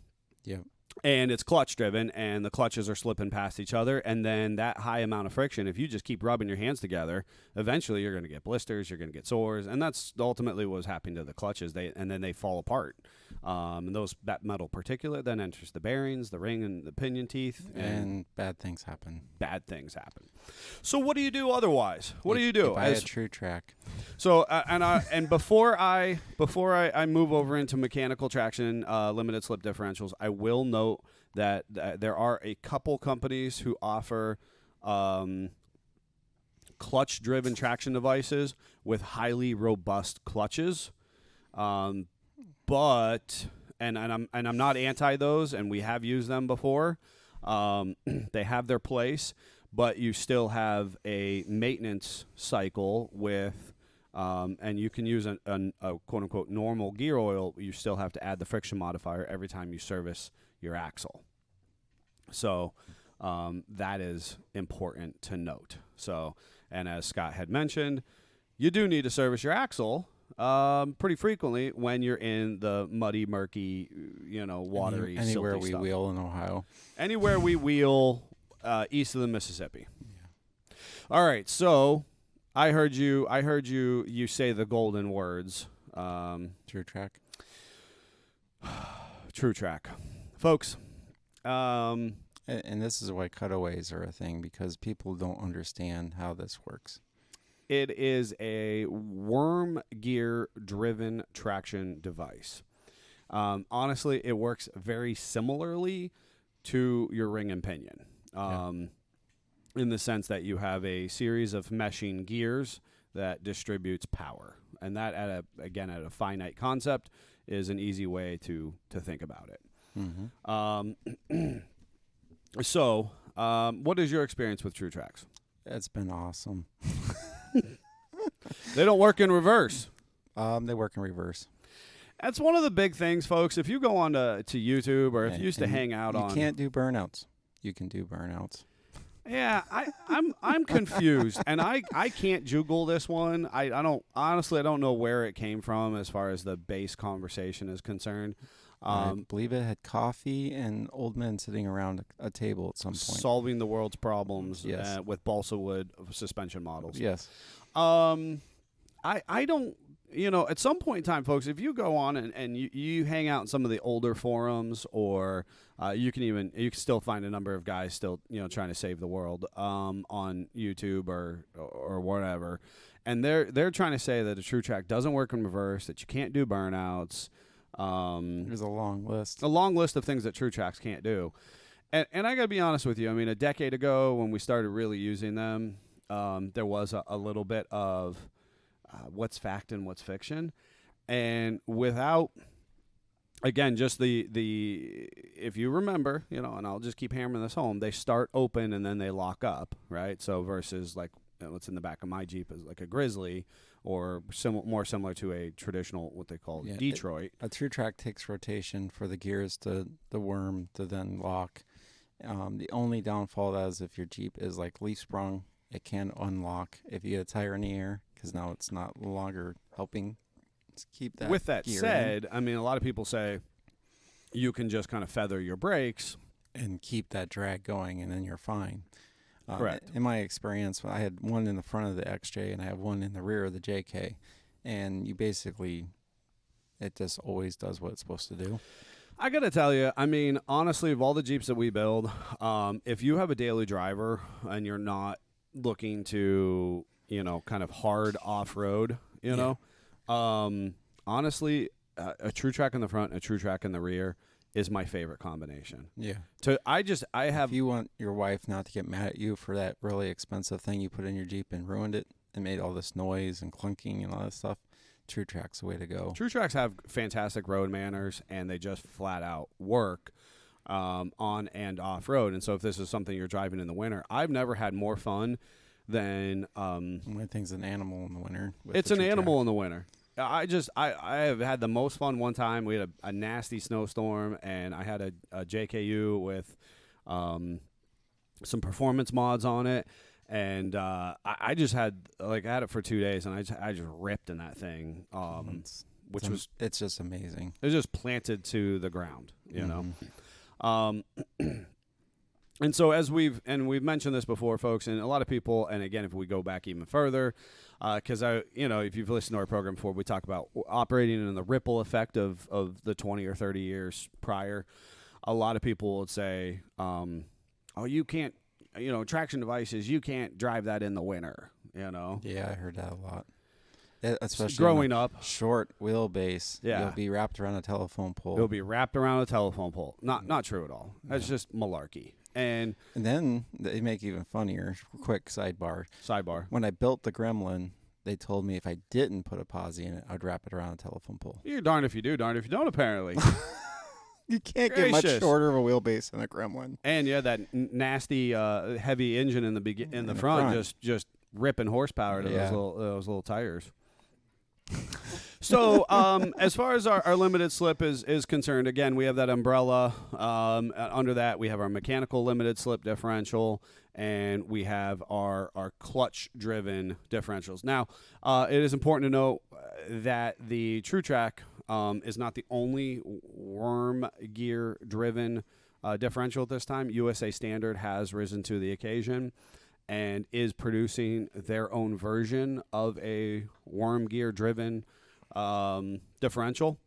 E: Yep.
B: And it's clutch driven, and the clutches are slipping past each other, and then that high amount of friction, if you just keep rubbing your hands together, eventually you're going to get blisters, you're going to get sores, and that's ultimately what was happening to the clutches. And then they fall apart, and that metal particulate then enters the bearings, the ring, and the pinion teeth,
E: and bad things happen.
B: So what do you do otherwise? What do you do?
E: Buy a true track.
B: So and before I move over into mechanical traction, limited slip differentials, I will note that there are a couple companies who offer clutch-driven traction devices with highly robust clutches, but I'm not anti those, and we have used them before. They have their place, but you still have a maintenance cycle with. And you can use a quote-unquote normal gear oil. You still have to add the friction modifier every time you service your axle. So that is important to note. So, and as Scott had mentioned, you do need to service your axle pretty frequently when you're in the muddy, murky, watery,
E: anywhere
B: silty
E: we
B: stuff.
E: wheel in Ohio.
B: Anywhere we wheel east of the Mississippi. Yeah. All right, so I heard you say the golden words.
E: True track.
B: True track. Folks.
E: And this is why cutaways are a thing, because people don't understand how this works.
B: It is a worm gear driven traction device. Honestly, it works very similarly to your ring and pinion. In the sense that you have a series of meshing gears that distributes power. And that, at a finite concept, is an easy way to think about it.
E: Mm-hmm.
B: So, what is your experience with True Tracks?
E: It's been awesome.
B: They don't work in reverse.
E: They work in reverse.
B: That's one of the big things, folks. If you go on to YouTube, or if you used to hang out on...
E: You can't do burnouts. You can do burnouts.
B: Yeah, I'm confused, and I can't juggle this one. I don't know where it came from as far as the base conversation is concerned.
E: I believe it had coffee and old men sitting around a table at some point,
B: solving the world's problems.
E: Yes.
B: With balsa wood suspension models.
E: Yes.
B: I don't. At some point in time, folks, if you go on and you hang out in some of the older forums, or you can still find a number of guys still trying to save the world on YouTube or whatever, and they're trying to say that a True Track doesn't work in reverse, that you can't do burnouts.
E: There's a long list.
B: A long list of things that True Tracks can't do, and I gotta be honest with you. I mean, a decade ago when we started really using them, there was a little bit of what's fact and what's fiction, and without, again, just the if you remember, and I'll just keep hammering this home, they start open and then they lock up, right? So versus like what's in the back of my Jeep is like a Grizzly, or more similar to a traditional, what they call Detroit.
E: A True Track takes rotation for the gears to the worm to then lock. The only downfall of that is if your Jeep is like leaf sprung, it can unlock if you get a tire in the air, because now it's not longer helping keep that.
B: With that
E: gear
B: said, I mean, a lot of people say you can just kind of feather your brakes
E: and keep that drag going, and then you're fine.
B: Correct.
E: In my experience, I had one in the front of the XJ and I have one in the rear of the JK, and it just always does what it's supposed to do.
B: I got to tell you, I mean, honestly, of all the Jeeps that we build, if you have a daily driver and you're not looking to, kind of hard off-road, honestly, a True Track in the front and a True Track in the rear is my favorite combination.
E: Yeah.
B: I have
E: If you want your wife not to get mad at you for that really expensive thing you put in your Jeep and ruined it and made all this noise and clunking and all that stuff, True Track's the way to go.
B: True Tracks have fantastic road manners, and they just flat out work on and off road. And so if this is something you're driving in the winter, I've never had more fun than
E: My thing's an animal in the winter.
B: it's an animal in the winter. I have had the most fun one time. We had a nasty snowstorm, and I had a JKU with some performance mods on it, and I just had I had it for 2 days, and I just ripped in that thing, it's
E: just amazing.
B: it was just planted to the ground, you know. And so we've mentioned this before, folks, and a lot of people, and again, if we go back even further, because if you've listened to our program before, we talk about operating in the ripple effect of the 20 or 30 years prior. A lot of people would say, "Oh, you can't, traction devices, you can't drive that in the winter."
E: Yeah, I heard that a lot. Especially
B: growing up,
E: short wheelbase.
B: Yeah.
E: You'll be wrapped around a telephone pole.
B: it'll be wrapped around a telephone pole. Not true at all. That's just malarkey. And
E: then they make it even funnier. Quick sidebar. When I built the Gremlin, they told me if I didn't put a posi in it, I'd wrap it around a telephone pole.
B: you're darned if you do, darned if you don't, apparently.
E: You can't get much
B: Gracious.
E: shorter of a wheelbase than a Gremlin.
B: And yeah, that nasty heavy engine in the front, just ripping horsepower to those little tires. So as far as our limited slip is concerned, again, we have that umbrella. Under that, we have our mechanical limited slip differential, and we have our clutch-driven differentials. Now, it is important to note that the True Track is not the only worm gear-driven differential at this time. USA Standard has risen to the occasion and is producing their own version of a worm gear-driven differential.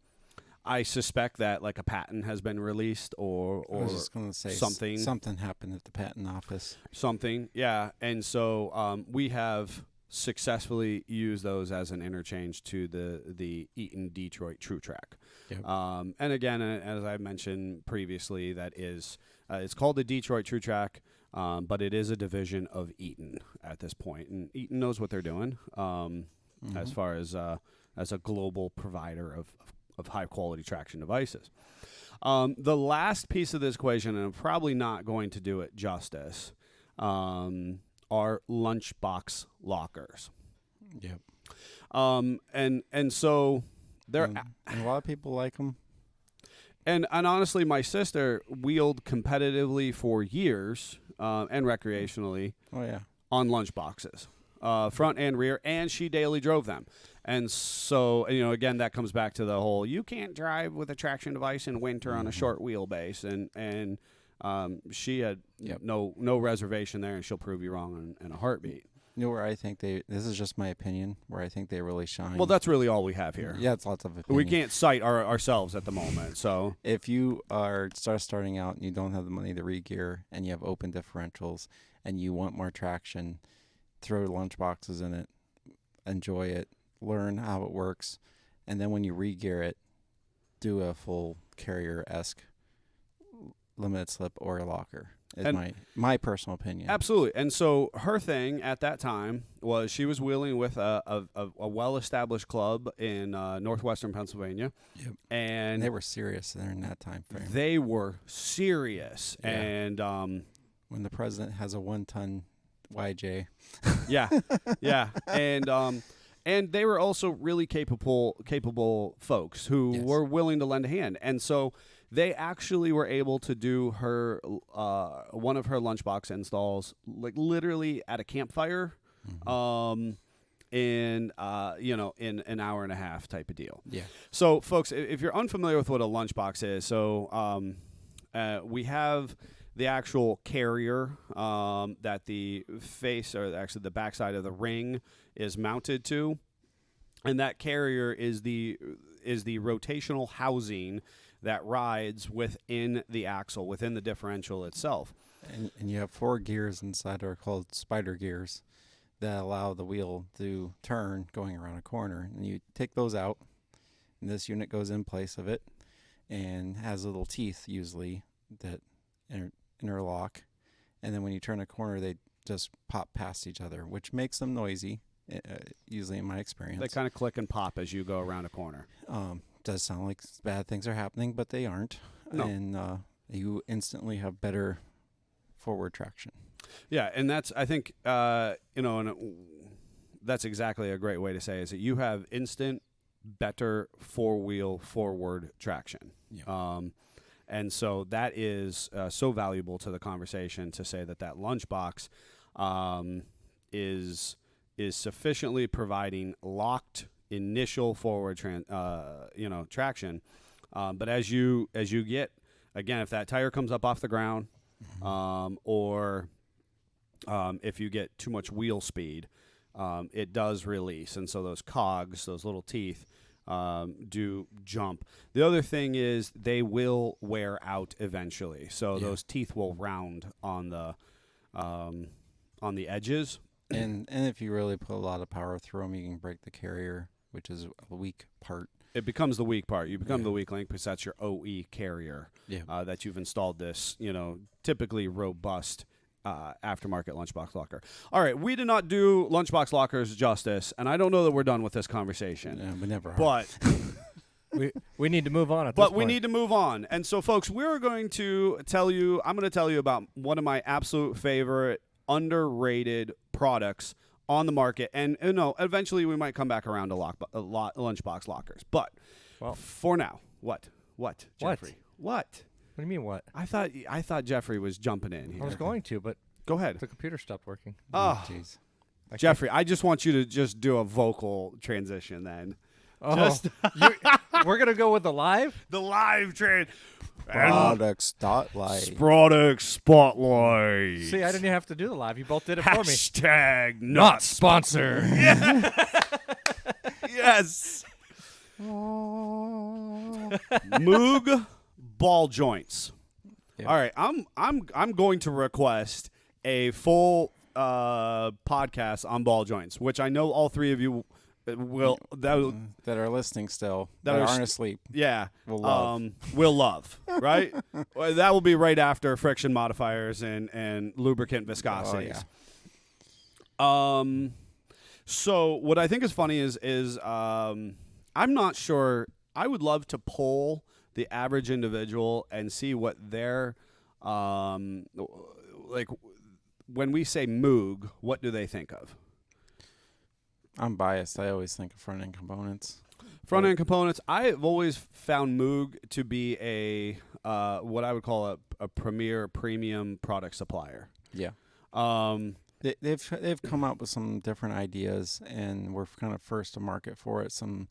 B: I suspect that a patent has been released or
E: I was just going to say something happened at the patent office.
B: Something, yeah. And so we have successfully used those as an interchange to the Eaton Detroit True Track.
E: Yep.
B: And again, as I mentioned previously, that is it's called the Detroit True Track, but it is a division of Eaton at this point, and Eaton knows what they're doing as far as a global provider of high quality traction devices. The last piece of this equation, and I'm probably not going to do it justice, are lunchbox lockers.
E: Yep.
B: And so they're
E: and a lot of people like them.
B: And honestly, my sister wheeled competitively for years and recreationally on lunchboxes, front and rear, and she daily drove them. And so, again, that comes back to the whole, you can't drive with a traction device in winter on a short wheelbase. And she had no reservation there, and she'll prove you wrong in a heartbeat.
E: You know where I think this is just my opinion, where I think they really shine.
B: Well, that's really all we have here.
E: Yeah, it's lots of opinion.
B: We can't cite ourselves at the moment. So
E: if you are starting out and you don't have the money to re-gear and you have open differentials and you want more traction, throw lunch boxes in it, enjoy it, learn how it works, and then when you re-gear it, do a full carrier-esque limited slip or a locker. Is my personal opinion.
B: Absolutely. And so her thing at that time was she was wheeling with a well-established club in northwestern Pennsylvania.
E: Yep.
B: And
E: they were serious in that time frame.
B: They were serious.
E: Yeah.
B: And
E: when the president has a 1-ton YJ.
B: Yeah. And they were also really capable folks who were willing to lend a hand. And so they actually were able to do her one of her lunchbox installs literally at a campfire, in an hour and a half type of deal.
E: Yeah.
B: So, folks, if you're unfamiliar with what a lunchbox is, so we have the actual carrier that the face, or actually the backside of the ring, is mounted to, and that carrier is the rotational housing that rides within the axle, within the differential itself.
E: And you have 4 gears inside are called spider gears that allow the wheel to turn going around a corner. And you take those out, and this unit goes in place of it. and has little teeth usually that interlock. And then when you turn a corner, they just pop past each other, which makes them noisy, usually in my experience.
B: They kind of click and pop as you go around a corner.
E: Does sound like bad things are happening, but they aren't.
B: No.
E: And you instantly have better forward traction.
B: Yeah, and that's, I think, and that's exactly a great way to say is that you have instant, better four-wheel forward traction.
E: Yeah.
B: And so that is so valuable to the conversation to say that lunchbox is sufficiently providing locked initial forward traction. But as you get, again, if that tire comes up off the ground, or if you get too much wheel speed, it does release, and so those cogs, those little teeth, do jump. The other thing is they will wear out eventually, so those teeth will round on the edges.
E: And if you really put a lot of power through them, you can break the carrier, which is a weak part.
B: It becomes the weak part. You become the weak link because that's your OE carrier that you've installed this, typically robust aftermarket lunchbox locker. All right, we did not do lunchbox lockers justice, and I don't know that we're done with this conversation.
E: Yeah, we never are.
B: But
C: we need to move on at this point.
B: we need to move on. And so, folks, I'm going to tell you about one of my absolute favorite underrated products on the market. And eventually we might come back around to lunchbox lockers. But for now, what, Jeffrey? What?
C: What do you mean what?
B: I thought Jeffrey was jumping in here.
C: I was going to, but
B: go ahead.
C: the computer stopped working.
B: Oh,
E: jeez.
B: Jeffrey, I just want you to just do a vocal transition then.
C: Oh, we're going to go with the live?
B: The live train.
E: Product spotlight.
B: Product spotlight.
C: See, I didn't even have to do the live. You both did it for me.
B: Hashtag
C: Not sponsor.
B: Yes. Moog ball joints.
E: Yeah.
B: All right, I'm going to request a full podcast on ball joints, which I know all three of you will
E: that are listening still, that aren't asleep.
B: Yeah,
E: will
B: love, right? Well, that will be right after friction modifiers and lubricant viscosities.
E: Oh, yeah.
B: So what I think is funny is I'm not sure. I would love to poll the average individual and see what their like when we say Moog, what do they think of?
E: I'm biased. I always think of front-end components.
B: Front-end components. I have always found Moog to be a what I would call a premier premium product supplier.
E: Yeah. They've come up with some different ideas, and we're kind of first to market for it. Some,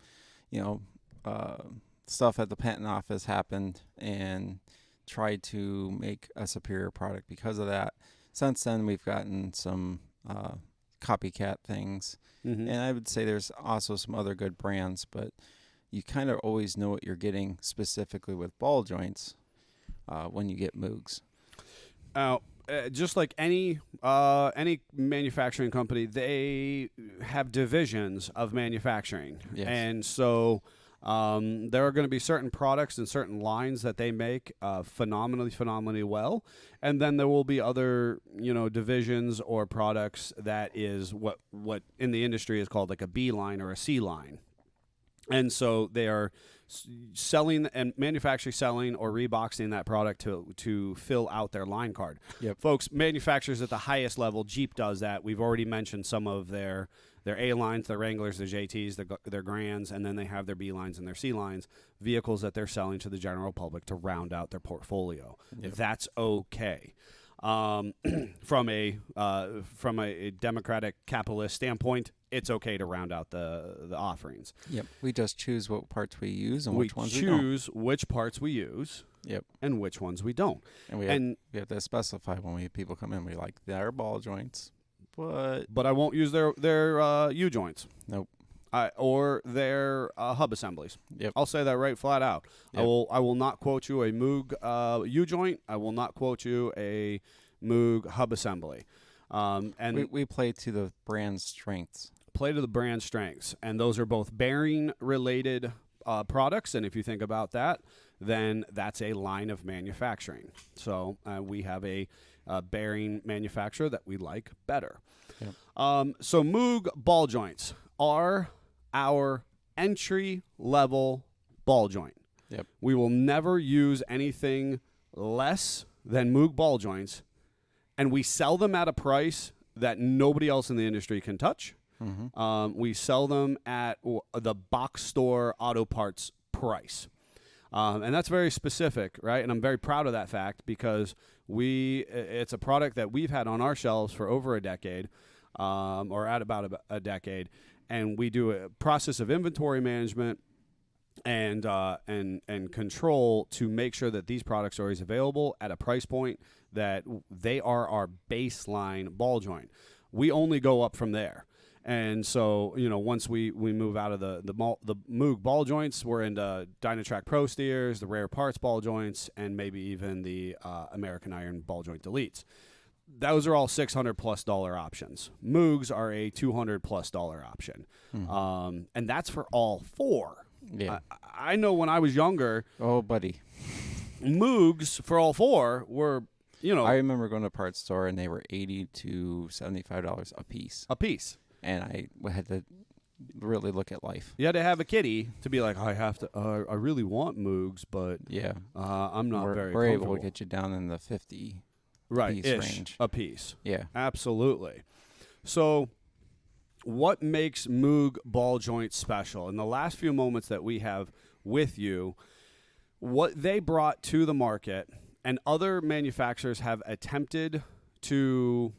E: stuff at the patent office happened and tried to make a superior product because of that. Since then, we've gotten some copycat things.
B: Mm-hmm.
E: And I would say there's also some other good brands, but you kind of always know what you're getting specifically with ball joints when you get Moogs.
B: Just like any manufacturing company, they have divisions of manufacturing.
E: Yes.
B: And so there are going to be certain products and certain lines that they make phenomenally well, and then there will be other divisions or products that is what in the industry is called like a B line or a C line, and so they are selling and manufacturing, selling or reboxing that product to fill out their line card.
E: Yep.
B: Folks, manufacturers at the highest level, Jeep does that. We've already mentioned some of their A lines, their Wranglers, their JTs, their Grands, and then they have their B lines and their C lines, vehicles that they're selling to the general public to round out their portfolio.
E: Yep.
B: That's okay. From a democratic capitalist standpoint, it's okay to round out the offerings.
E: Yep. We just choose what parts we use and which ones we
B: choose.
E: don't.
B: We choose which parts we use.
E: Yep.
B: And which ones we don't.
E: And we have to specify when people come in. We like their ball joints, but
B: I won't use their U joints.
E: Nope.
B: Or their hub assemblies.
E: Yep.
B: I'll say that right flat out.
E: Yep.
B: I will not quote you a Moog U joint. I will not quote you a Moog hub assembly. And
E: we play to the brand's strengths.
B: Play to the brand strengths, and those are both bearing related products. And if you think about that, then that's a line of manufacturing. So we have a bearing manufacturer that we like better.
E: Yep.
B: So MOOG ball joints are our entry-level ball joint.
E: Yep.
B: We will never use anything less than MOOG ball joints, and we sell them at a price that nobody else in the industry can touch. We sell them at the box store auto parts price. And that's very specific, right? And I'm very proud of that fact because it's a product that we've had on our shelves for over a decade, or at about a decade. And we do a process of inventory management and control to make sure that these products are always available at a price point that they are our baseline ball joint. We only go up from there. And so, once we move out of the MOOG ball joints, we're into Dynatrack Pro steers, the rare parts ball joints, and maybe even the American Iron ball joint deletes. Those are all $600+ options. MOOGs are a $200+ option. And that's for all four.
E: Yeah.
B: I know when I was younger,
E: Oh, buddy.
B: MOOGs for all four were,
E: I remember going to a parts store and they were $80 to $75 a piece.
B: a piece.
E: And I had to really look at life.
B: You had to have a kitty to be like, I have to. I really want MOOGs, but
E: Yeah.
B: I'm not
E: we're
B: very
E: able
B: comfortable.
E: to get you down in the 50
B: right
E: piece
B: ish
E: range.
B: a piece.
E: Yeah.
B: Absolutely. So, what makes MOOG ball joints special? In the last few moments that we have with you, what they brought to the market, and other manufacturers have attempted to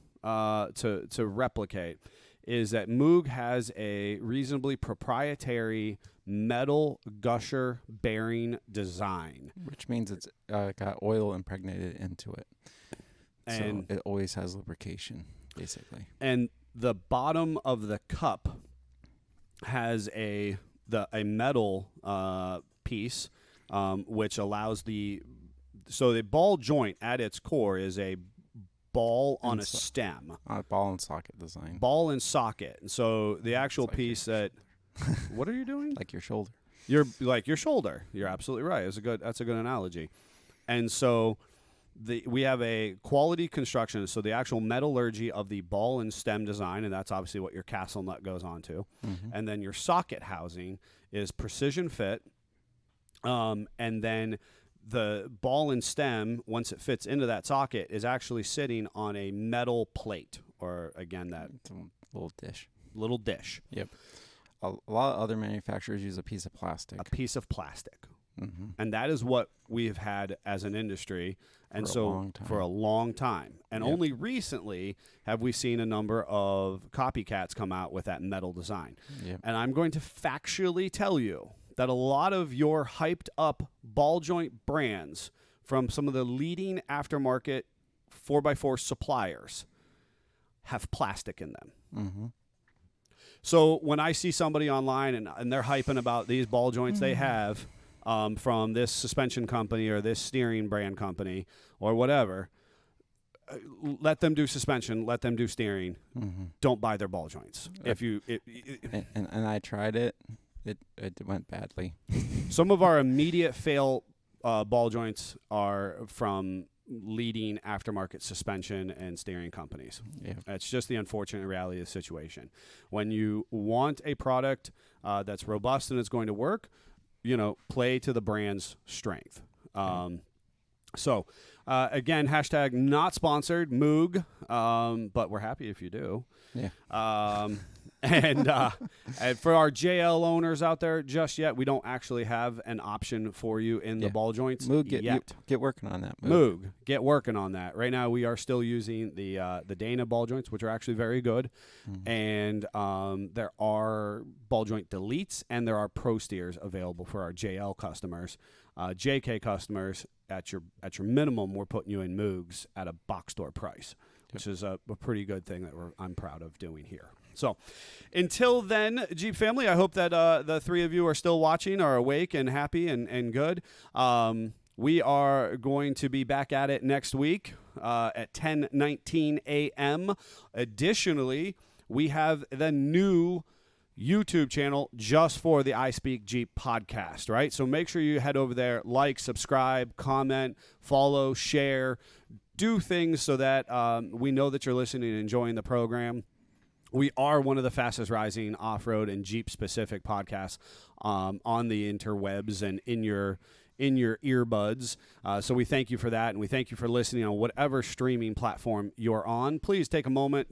B: replicate, is that MOOG has a reasonably proprietary metal gusher bearing design.
E: Which means it's got oil impregnated into it.
B: And
E: so it always has lubrication, basically.
B: And the bottom of the cup has a metal piece, which allows the ball joint at its core is a ball on a stem.
E: Ball and socket design.
B: Ball and socket. And so the actual
E: like
B: piece that what are you doing?
E: Like your shoulder.
B: You're like your shoulder. You're absolutely right. That's a good analogy. And so we have a quality construction, so the actual metallurgy of the ball and stem design, and that's obviously what your castle nut goes on to. And then your socket housing is precision fit. And then the ball and stem, once it fits into that socket, is actually sitting on a metal plate, or again, that
E: It's a little dish.
B: little dish,
E: Yep. A lot of other manufacturers use a piece of plastic.
B: a piece of plastic. And that is what we've had as an industry, and
E: For a
B: so
E: long time.
B: for a long time. And
E: Yep.
B: only recently have we seen a number of copycats come out with that metal design.
E: Yep.
B: And I'm going to factually tell you that a lot of your hyped up ball joint brands from some of the leading aftermarket 4x4 suppliers have plastic in them. So when I see somebody online and they're hyping about these ball joints they have from this suspension company or this steering brand company or whatever, let them do suspension, let them do steering. Don't buy their ball joints.
E: And I tried it. It went badly.
B: Some of our immediate fail ball joints are from leading aftermarket suspension and steering companies.
E: Yeah.
B: It's just the unfortunate reality of the situation. When you want a product that's robust and it's going to work, play to the brand's strength. So, again, hashtag not sponsored, MOOG, but we're happy if you do.
E: Yeah.
B: And for our JL owners out there, just yet, we don't actually have an option for you in the ball joints
E: MOOG, get working on that.
B: MOOG, get working on that. Right now, we are still using the Dana ball joints, which are actually very good. And there are ball joint deletes, and there are pro steers available for our JL customers. JK customers, at your minimum, we're putting you in MOOGs at a box store price, which is a pretty good thing that I'm proud of doing here. So until then, Jeep family, I hope that the three of you are still watching, are awake and happy and good. We are going to be back at it next week at 10:19 a.m. Additionally, we have the new YouTube channel just for the I Speak Jeep podcast, right? So make sure you head over there, like, subscribe, comment, follow, share, do things so that we know that you're listening and enjoying the program. We are one of the fastest rising off-road and Jeep-specific podcasts on the interwebs and in your earbuds. So we thank you for that, and we thank you for listening on whatever streaming platform you're on. Please take a moment,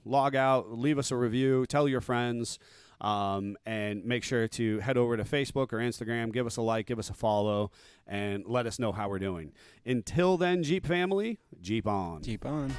B: log out, leave us a review, tell your friends, and make sure to head over to Facebook or Instagram, give us a like, give us a follow, and let us know how we're doing. Until then, Jeep family, Jeep on.
E: Jeep on.